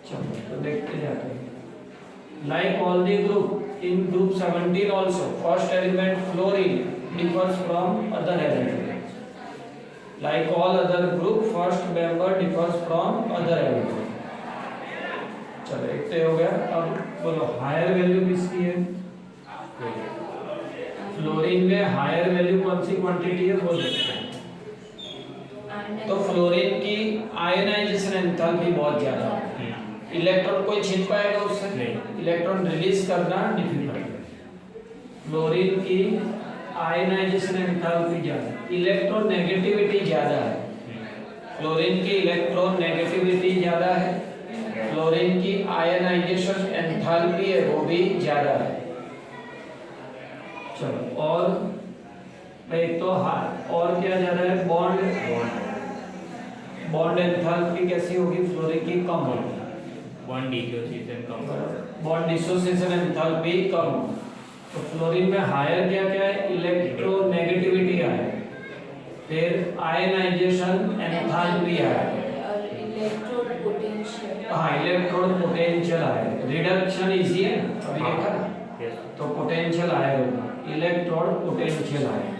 चलो तो देखते जाते हैं। Like all the group in group 17 also, first element fluorine differs from other element. Like all other group, first member differs from other element. चलो एक तो हो गया। अब बोलो हायर वैल्यू किसकी है? फ्लोरीन में हायर वैल्यू कौन सी क्वांटिटी है वो देखते हैं। तो फ्लोरीन की आयनाइजेशन एंथैल्पी बहुत ज्यादा है, इलेक्ट्रॉन कोई छीन पाएगा उससे नहीं, इलेक्ट्रॉन रिलीज करना डिफिकल्ट है। फ्लोरीन की आयनाइजेशन एंथैल्पी ज्यादा, इलेक्ट्रॉन नेगेटिविटी ज्यादा है। फ्लोरीन की इलेक्ट्रॉन नेगेटिविटी ज्यादा है, फ्लोरीन की आयनाइजेशन एंथैल्पी है वो भी ज्यादा है। चलो और एक तो और क्या ज्यादा है? बॉन्ड एंथैल्पी कैसी होगी? फ्लोरीन की कम होगी, बॉन्ड डिसोसिएशन कम, बॉन्ड डिसोसिएशन एंथैल्पी कम। तो फ्लोरीन में हायर क्या क्या है? इलेक्ट्रोनेगेटिविटी है, फिर आयनाइजेशन एंथैल्पी है और इलेक्ट्रोड पोटेंशियल। हाँ, इलेक्ट्रोड पोटेंशियल है। रिडक्शन इजी है अभी देखा ना, तो पोटेंशियल आएगा, इलेक्ट्रोड पोटेंशियल है।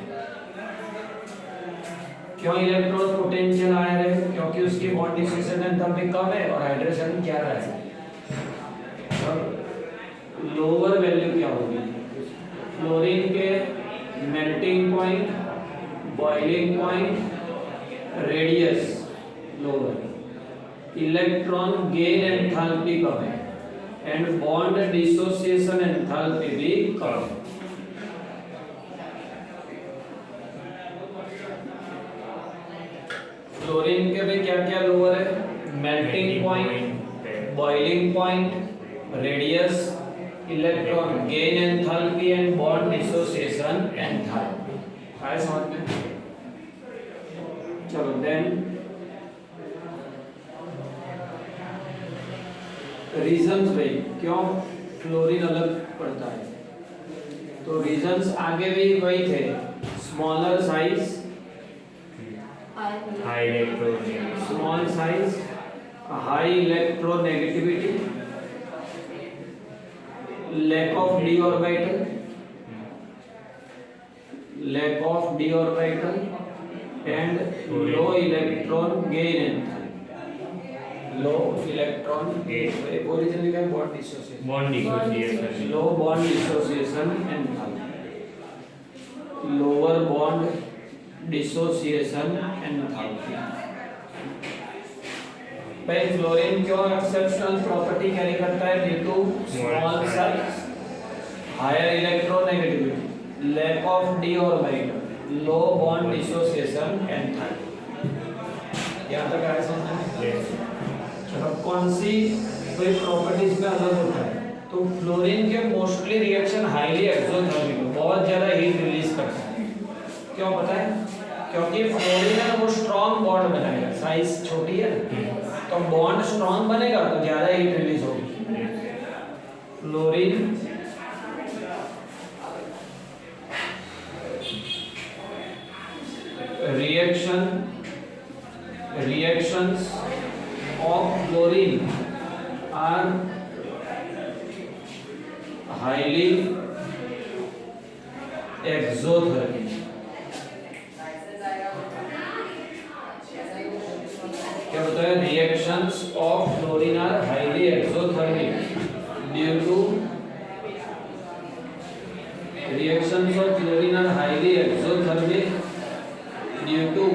क्यों इलेक्ट्रोड पोटेंशियल आया है? क्योंकि उसकी बॉन्ड डिसोसिएशन एंथैल्पी कम है और हाइड्रोजन ज्यादा है। अब लोअर वैल्यू क्या होगी? फ्लोरीन के melting point, boiling point, radius lower, electron gain enthalpy कम है एंड बॉन्ड डिसोसिएशन एंथैल्पी भी कम है। फ्लोरीन के भी क्या क्या लोअर है? Melting point, boiling point, radius, electron gain enthalpy and bond dissociation enthalpy. आया समझ में? चलो देन रीजंस भाई क्यों फ्लोरीन अलग पड़ता है? तो रीजंस आगे भी वही थे, smaller size, high electron, small size, high electronegativity, lack of d orbital, lack of d orbital and low electron gain, low electron gain, originally का bond dissociation, bond dissociation, low bond dissociation and lower bond dissociation enthalpy। भाई fluorine क्यों exceptional property carry करता है? Due to small size, higher electronegativity, lack of D orbital, low bond dissociation enthalpy. यहाँ तक आया समझ में? चलो कौन सी कोई प्रॉपर्टीज में अलग होता है? तो फ्लोरीन के मोस्टली रिएक्शन हाईली एक्सोथर्मिक, बहुत ज्यादा हीट रिलीज करता है। क्यों पता है? क्योंकि फ्लोरीन है वो स्ट्रॉन्ग बॉन्ड बनाएगा, साइज छोटी है तो बॉन्ड स्ट्रॉन्ग बनेगा तो ज्यादा हीट रिलीज होगी। Fluorine reactions of chlorine are highly exothermic. क्या बताया? Reactions of chlorine are highly exothermic due to reactions of chlorine are highly exothermic due to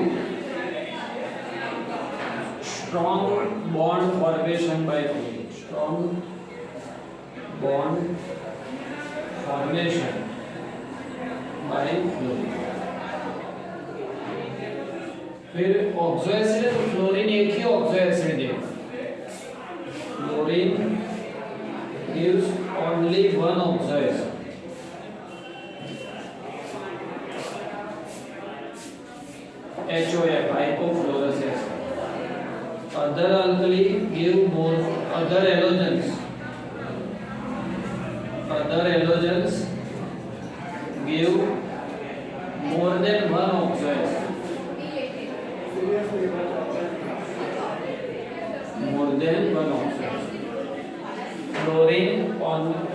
strong bond formation by chlorine. Strong bond formation by chlorine. फिर oxo acid है तो fluorine एक ही oxo acid देगा. Fluorine gives only one oxo acid. HOF hypofluorous acid. Other alkali give more. Other halogens give more than one oxo acid. More than one oxo acid.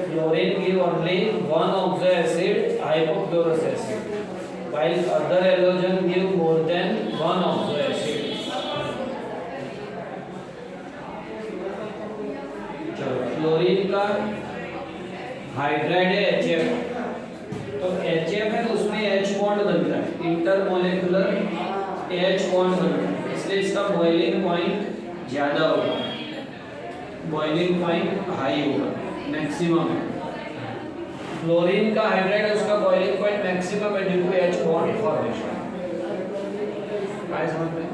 Fluorine give only one oxo acid, hypofluorous acid, while other halogen give more than one oxo acid. Fluorine का hydride है HF, तो HF है तो उसमें H bond बनता है, इंटरमोलेकुलर H bond बनता है, इसलिए इसका बॉइलिंग पॉइंट ज्यादा होगा, बॉइलिंग पॉइंट हाई होगा, मैक्सिमम. फ्लोरीन का हाइड्राइड है उसका बॉइलिंग पॉइंट मैक्सिमम है due to H bond formation. आए समझ में?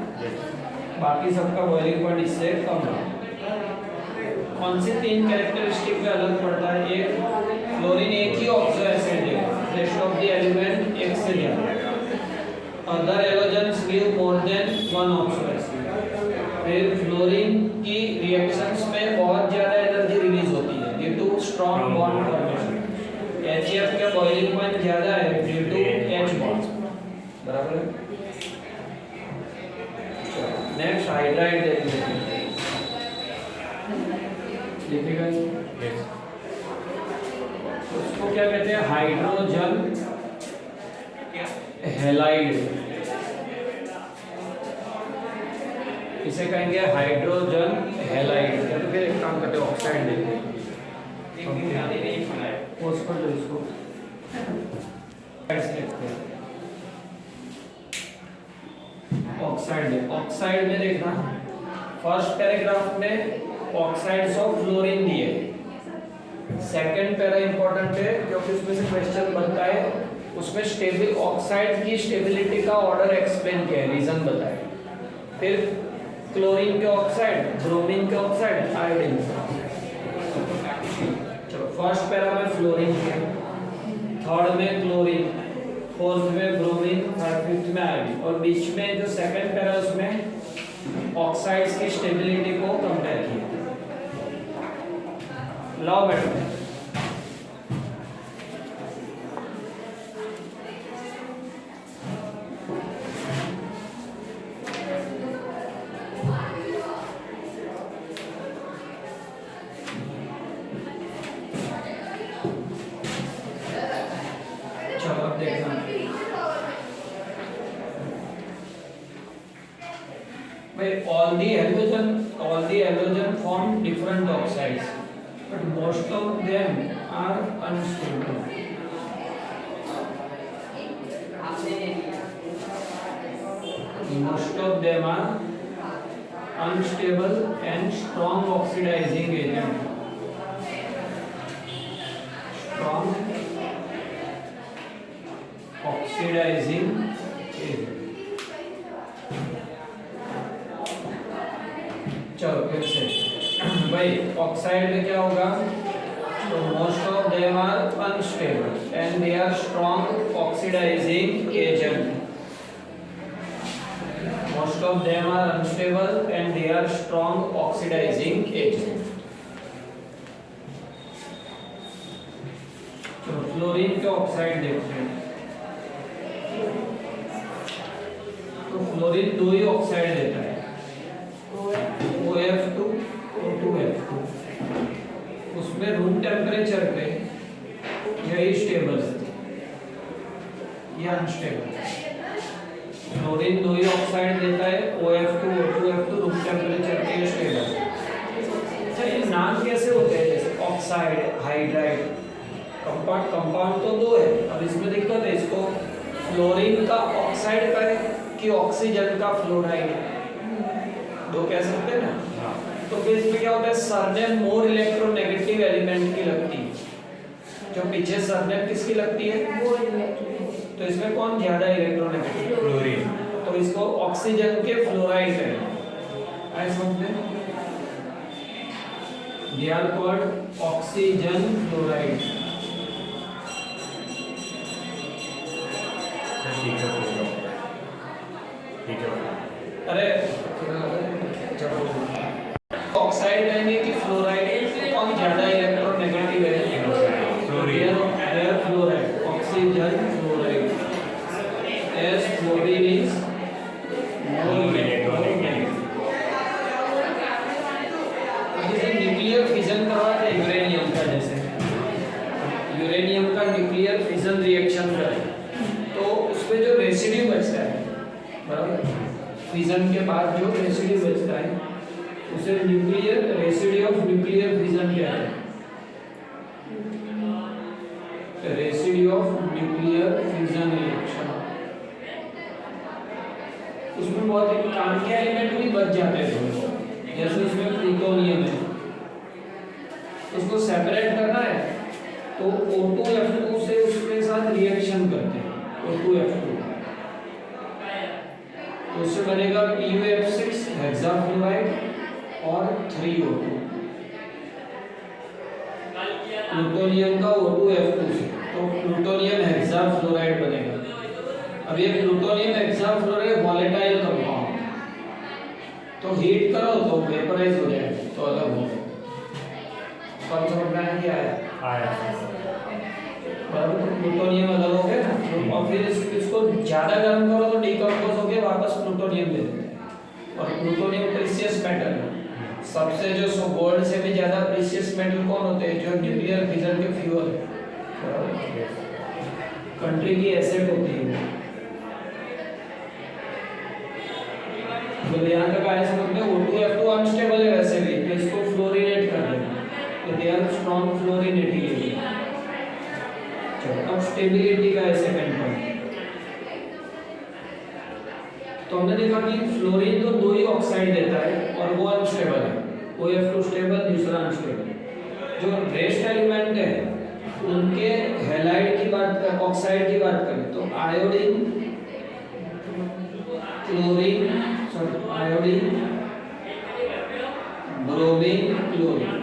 बाकी सबका बॉइलिंग पॉइंट इससे कम है. कौन से तीन कैरेक्टरिस्टिक पे अलग पड़ता है? एक, फ्लोरीन एक ही ऑक्सो एसिड देगा, रेस्ट ऑफ द एलिमेंट एक से ज्यादा. Other halogens give more than one oxo acid. फिर फ्लोरीन की रिएक्शंस में बहुत ज्यादा एनर्जी रिलीज होती है due to strong bond formation. HF का बॉइलिंग पॉइंट ज्यादा है ड्यू टू H बॉन्ड. बराबर है? नेक्स्ट हाइड्राइड देखते हैं. देखिएगा उसको क्या कहते हैं? Hydrogen halide. इसे कहेंगे हाइड्रोजन हैलाइड. या तो फिर एक काम करते हैं ऑक्साइड लेते हैं. पोस्ट कर दो इसको. ऑक्साइड में देखना, फर्स्ट पैराग्राफ में ऑक्साइड्स ऑफ फ्लोरीन दिए. सेकंड पैरा इंपॉर्टेंट है क्योंकि उसमें से क्वेश्चन बनता है. उसमें स्टेबल ऑक्साइड की स्टेबिलिटी का ऑर्डर एक्सप्लेन किया है, रीजन बताए. फिर क्लोरीन के ऑक्साइड, ब्रोमीन के ऑक्साइड, आयोडीन. चलो फर्स्ट पैरा में फ्लोरीन के, थर्ड में क्लोरीन, फोर्थ में ब्रोमीन, फिफ्थ में आयोडीन, और बीच में जो सेकंड पैरा उसमें ऑक्साइड्स की स्टेबिलिटी को कंपेयर किया. लाओ मैडम. चलो अब देखना. all the halogen form different oxides, but most of them are unstable. Most of them are unstable and strong oxidizing agent. Strong oxidizing agent. चलो फिर से भाई ऑक्साइड में क्या होगा? तो most of them are unstable and they are strong oxidizing agent. Most of them are unstable and they are strong oxidizing agent. तो fluorine के ऑक्साइड देखते हैं. तो फ्लोरीन दो ही ऑक्साइड देता है, OF2 O2F2। उसमें रूम टेम्परेचर पे यही स्टेबल है, ये अनस्टेबल है। फ्लोरीन दो ही ऑक्साइड देता है, OF2 O2F2 रूम टेम्परेचर पे स्टेबल है। अच्छा, ये नाम कैसे होते हैं? जैसे ऑक्साइड, हाइड्राइड, कंपाउंड तो दो है। अब इसमें दिक्कत है, इसको फ्लोरीन का ऑक्साइड करें कि ऑक्सीजन का फ्लोराइड, दो कह सकते हैं ना। तो फिर इसमें क्या होता है, सरनेम मोर इलेक्ट्रोनेगेटिव एलिमेंट की लगती है, जो पीछे सरनेम किसकी लगती है, वो इलेक्ट्रॉनिक तो इसमें कौन ज्यादा इलेक्ट्रोनेगेटिव, क्लोरीन। तो इसको ऑक्सीजन के फ्लोराइड है, ऐसे समझते हैं। They are called oxygen fluoride. अरे ऑक्साइड रहेंगे कि फ्लोराइड, कौन ज्यादा इलेक्ट्रोनेगेटिव है, fluorine. Fluoride, oxygen fluoride, as fluorine is more electronegative. जैसे न्यूक्लियर फिजन करवाते हैं यूरेनियम का, जैसे यूरेनियम का न्यूक्लियर फिजन रिएक्शन करें तो उसमें जो रेसिड्यू बचता है, बराबर, फिजन के बाद जो रेसिड्यू बचता है उसे nuclear residue of nuclear fission कहते हैं, residue of nuclear fission reaction. उसमें बहुत काम के एलिमेंट भी बच जाते हैं, जैसे उसमें प्लूटोनियम है, उसको सेपरेट करना है तो O2F2 से उसके साथ रिएक्शन करते हैं, O2F2 तो उससे बनेगा PuF6 हेक्साफ्लोराइड और 3O2। प्लूटोनियम का O2F2 से तो प्लूटोनियम हेक्साफ्लोराइड बनेगा। अब ये प्लूटोनियम हेक्साफ्लोराइड वॉलेटाइल कंपाउंड, तो हीट करो तो वेपराइज हो जाएगा, तो अलग हो जाएगा। कौन समझ में आया क्या है? बराबर, तो प्लूटोनियम अलग हो गया ना, और फिर इसको ज्यादा गर्म करो तो डिकम्पोज होके वापस प्लूटोनियम दे देते हैं। और प्लूटोनियम प्रीशियस मेटल है, सबसे जो गोल्ड से भी ज्यादा प्रीशियस मेटल कौन होते हैं, जो न्यूक्लियर फिजन के फ्यूल है, कंट्री की एसेट होती है। तो यहाँ तक आए समझ में, O2F2 अनस्टेबल है वैसे भी, तो इसको फ्लोरिनेट कर देना, तो they are strong fluorinating agent. अब स्टेबिलिटी का है सेकंड पॉइंट। तो हमने देखा कि फ्लोरीन तो दो ही ऑक्साइड देता है और वो अनस्टेबल है, OF2 स्टेबल, दूसरा अनस्टेबल। जो रेस्ट एलिमेंट है उनके हैलाइड की बात कर, ऑक्साइड की बात करें तो iodine, chlorine, iodine, bromine, chlorine,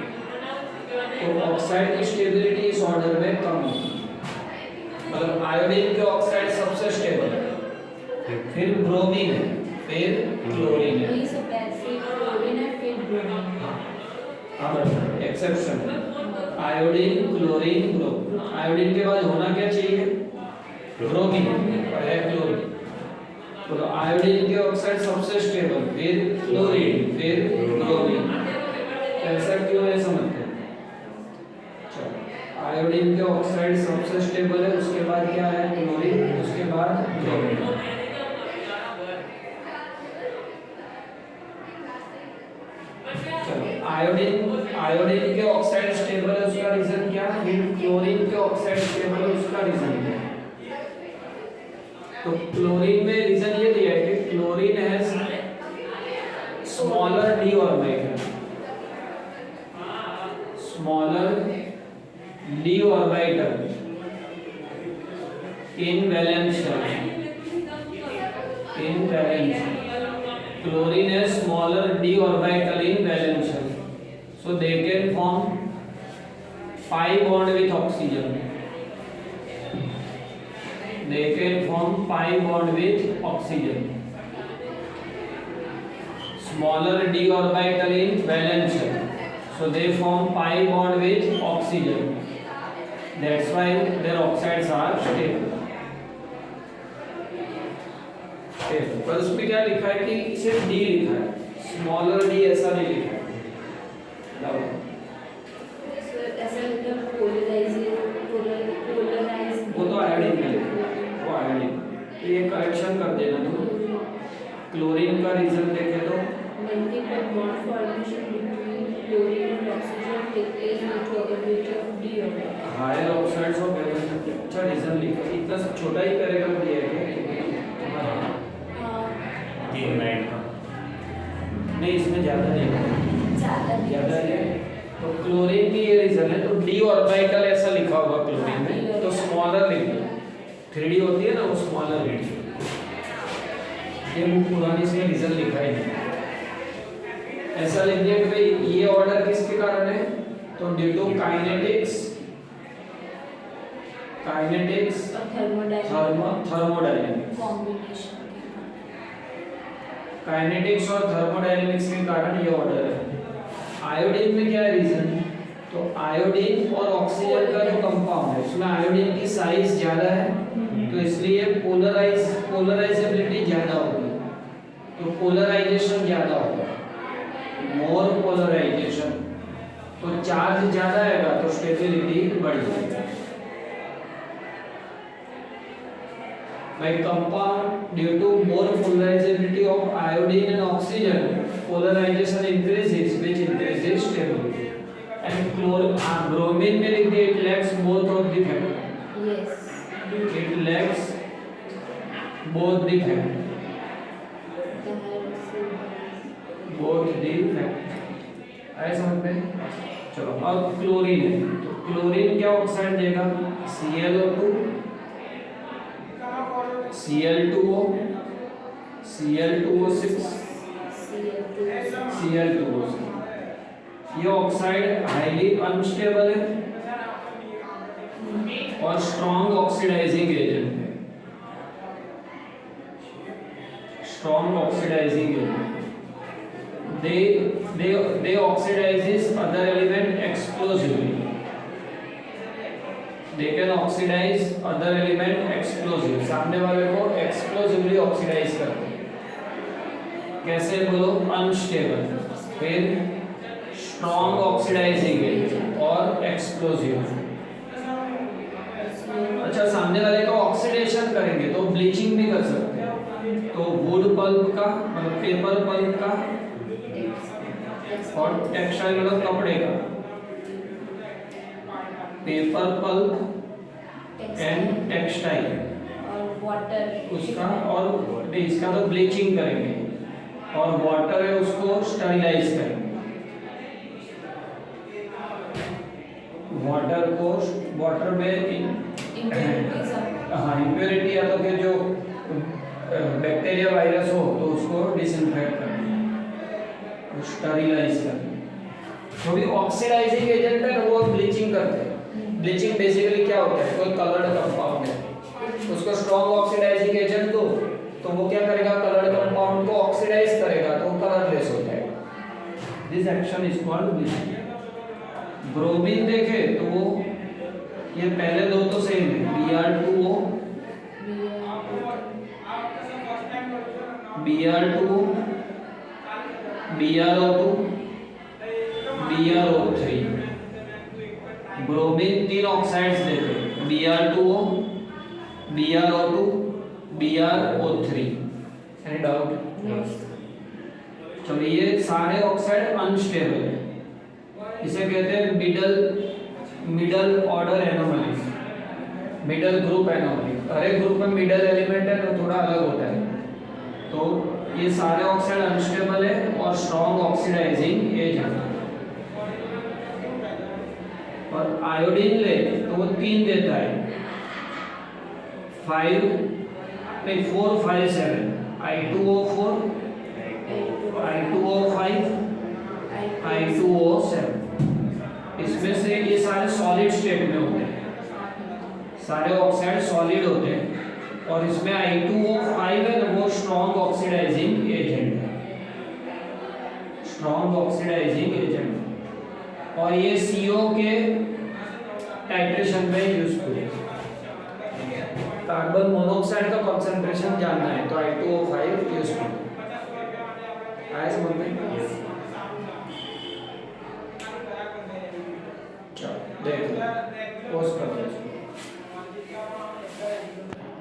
तो ऑक्साइड की स्टेबिलिटी इस ऑर्डर में कम होगी। मतलब आयोडीन के ऑक्साइड सबसे स्टेबल है, फिर ब्रोमीन है, फिर क्लोरीन है। वही सब है, फिर क्लोरीन है, फिर ब्रोमीन। हाँ, एक्सेप्शन है, आयोडीन, क्लोरीन, ब्रोमीन। आयोडीन के बाद होना क्या चाहिए, ब्रोमीन, और है क्लोरीन। तो आयोडीन के ऑक्साइड सबसे स्टेबल, फिर क्लोरीन, फिर ब्रोमीन। ऐसा क्यों है समझते हैं। आयोडीन के ऑक्साइड सबसे स्टेबल है, उसके बाद क्या है, क्लोरीन, उसके बाद ब्रोमीन। चलो, आयोडीन के ऑक्साइड स्टेबल है, उसका रीजन क्या, फिर क्लोरीन के ऑक्साइड स्टेबल है, उसका रीजन क्या। तो क्लोरीन में रीजन ये दिया है कि chlorine has smaller d orbital, smaller d orbital in valence shell, in valence chlorine has smaller d orbital in valence shell, so they can form pi bond with oxygen, they can form pi bond with oxygen, smaller d orbital in valence shell, so they form pi bond with oxygen. That's why their oxides are stable. पर उसमें क्या लिखा है कि सिर्फ D लिखा है, smaller D ऐसा नहीं लिखा है। ऐसा लिखा पोलराइज वो तो आयोडीन में लिखा है, वो आयोडीन। तो ये करेक्शन कर देना तुम। क्लोरीन का रीजन देखे तो multiple bond formation between chlorine and oxygen take place due to availability of D order. Higher oxides of element. अच्छा रीजन लिखा है, इतना छोटा ही पैराग्राफ दिया है क्या? 3 लाइन का। नहीं इसमें ज्यादा नहीं है, ज्यादा ज़्यादा है। तो क्लोरीन की ये रीजन है, तो डी ऑर्बिटल ऐसा लिखा होगा क्लोरीन में, तो स्मॉलर लिख दो। 3D होती है ना, वो स्मॉलर लिख दो। ये बुक पुरानी, इसमें रीजन लिखा ही नहीं। ऐसा लिख दिया कि भाई ये ऑर्डर किसके कारण है, तो due to kinetics thermodynamics. Combination kinetics और थर्मोडायनेमिक्स के कारण ये ऑर्डर है। आयोडीन में क्या है रीजन, तो आयोडीन और ऑक्सीजन का जो कंपाउंड है उसमें आयोडीन की साइज ज्यादा है, तो इसलिए पोलराइजेबिलिटी ज्यादा होगी, तो पोलराइजेशन ज्यादा होगा, मोर पोलराइजेशन। तो चार्ज ज्यादा आएगा तो स्टेबिलिटी बढ़ जाएगी। By compound, due to more polarizability of iodine and oxygen, polarization increases, which increases stability. And bromine में लिख दिया, it lacks both of the factor. yes It lacks both the factor. Both the factor. आए समझ में? चलो अब chlorine है, तो क्लोरीन क्या ऑक्साइड देगा, ClO2 Cl2O Cl2O6 Cl2O6। ये ऑक्साइड हाईली अनस्टेबल है और स्ट्रॉन्ग ऑक्सीडाइजिंग एजेंट है। Strong oxidizing agent, they oxidizes other element explosively. They can oxidize other element explosive, सामने वाले को explosively oxidize करते हैं। कैसे बोलो, unstable, फिर strong oxidizing agent और explosive। अच्छा सामने वाले का ऑक्सीडेशन करेंगे तो ब्लीचिंग भी कर सकते हैं, तो वुड पल्प का मतलब पेपर पल्प का और टेक्सटाइल मतलब कपड़े का, पेपर पल्प एंड टेक्सटाइल और वाटर उसका, और इसका तो ब्लीचिंग करेंगे, और वाटर है उसको स्टरलाइज करेंगे। वाटर में हाँ इम्प्योरिटी या तो फिर जो बैक्टीरिया वायरस हो तो उसको डिसइंफेक्ट करना, स्टरलाइज करना। जो भी ऑक्सीडाइजिंग एजेंट है वो ब्लीचिंग करते हैं। ब्लीचिंग बेसिकली क्या होता है, कोई कलर्ड कंपाउंड है उसको स्ट्रॉन्ग ऑक्सीडाइजिंग एजेंट दो तो वो क्या करेगा, कलर्ड कंपाउंड को ऑक्सीडाइज करेगा तो कलरलेस हो जाएगा। This action is called bleaching. Bromine देखे तो वो ये पहले दो तो सेम है, Br2O Br2 BrO2 BrO3। Bromine तीन ऑक्साइड्स देते, Br2O BrO2 BrO3। Any doubt? चलो ये सारे ऑक्साइड अनस्टेबल है, इसे कहते हैं middle order anomalies, middle group anomaly. हर एक ग्रुप में मिडल एलिमेंट है तो थोड़ा अलग होता है। तो ये सारे ऑक्साइड अनस्टेबल है और स्ट्रॉन्ग ऑक्सीडाइजिंग एजेंट। और आयोडीन ले तो वो 3 देता है, 4 5 7 I2O4 I2O5 I2O7। इसमें से ये सारे सॉलिड स्टेट में होते हैं, सारे ऑक्साइड सॉलिड होते हैं, और इसमें I2O5 है तो वो स्ट्रॉन्ग ऑक्सीडाइजिंग एजेंट है, स्ट्रॉन्ग ऑक्सीडाइजिंग एजेंट। और ये CO के टाइट्रेशन में यूजफुल है। कार्बन मोनोऑक्साइड का कंसंट्रेशन जानना है तो I2O5 यूज करो। आया समझ में? Yes. चलो देख लो, पॉज कर दो इसको।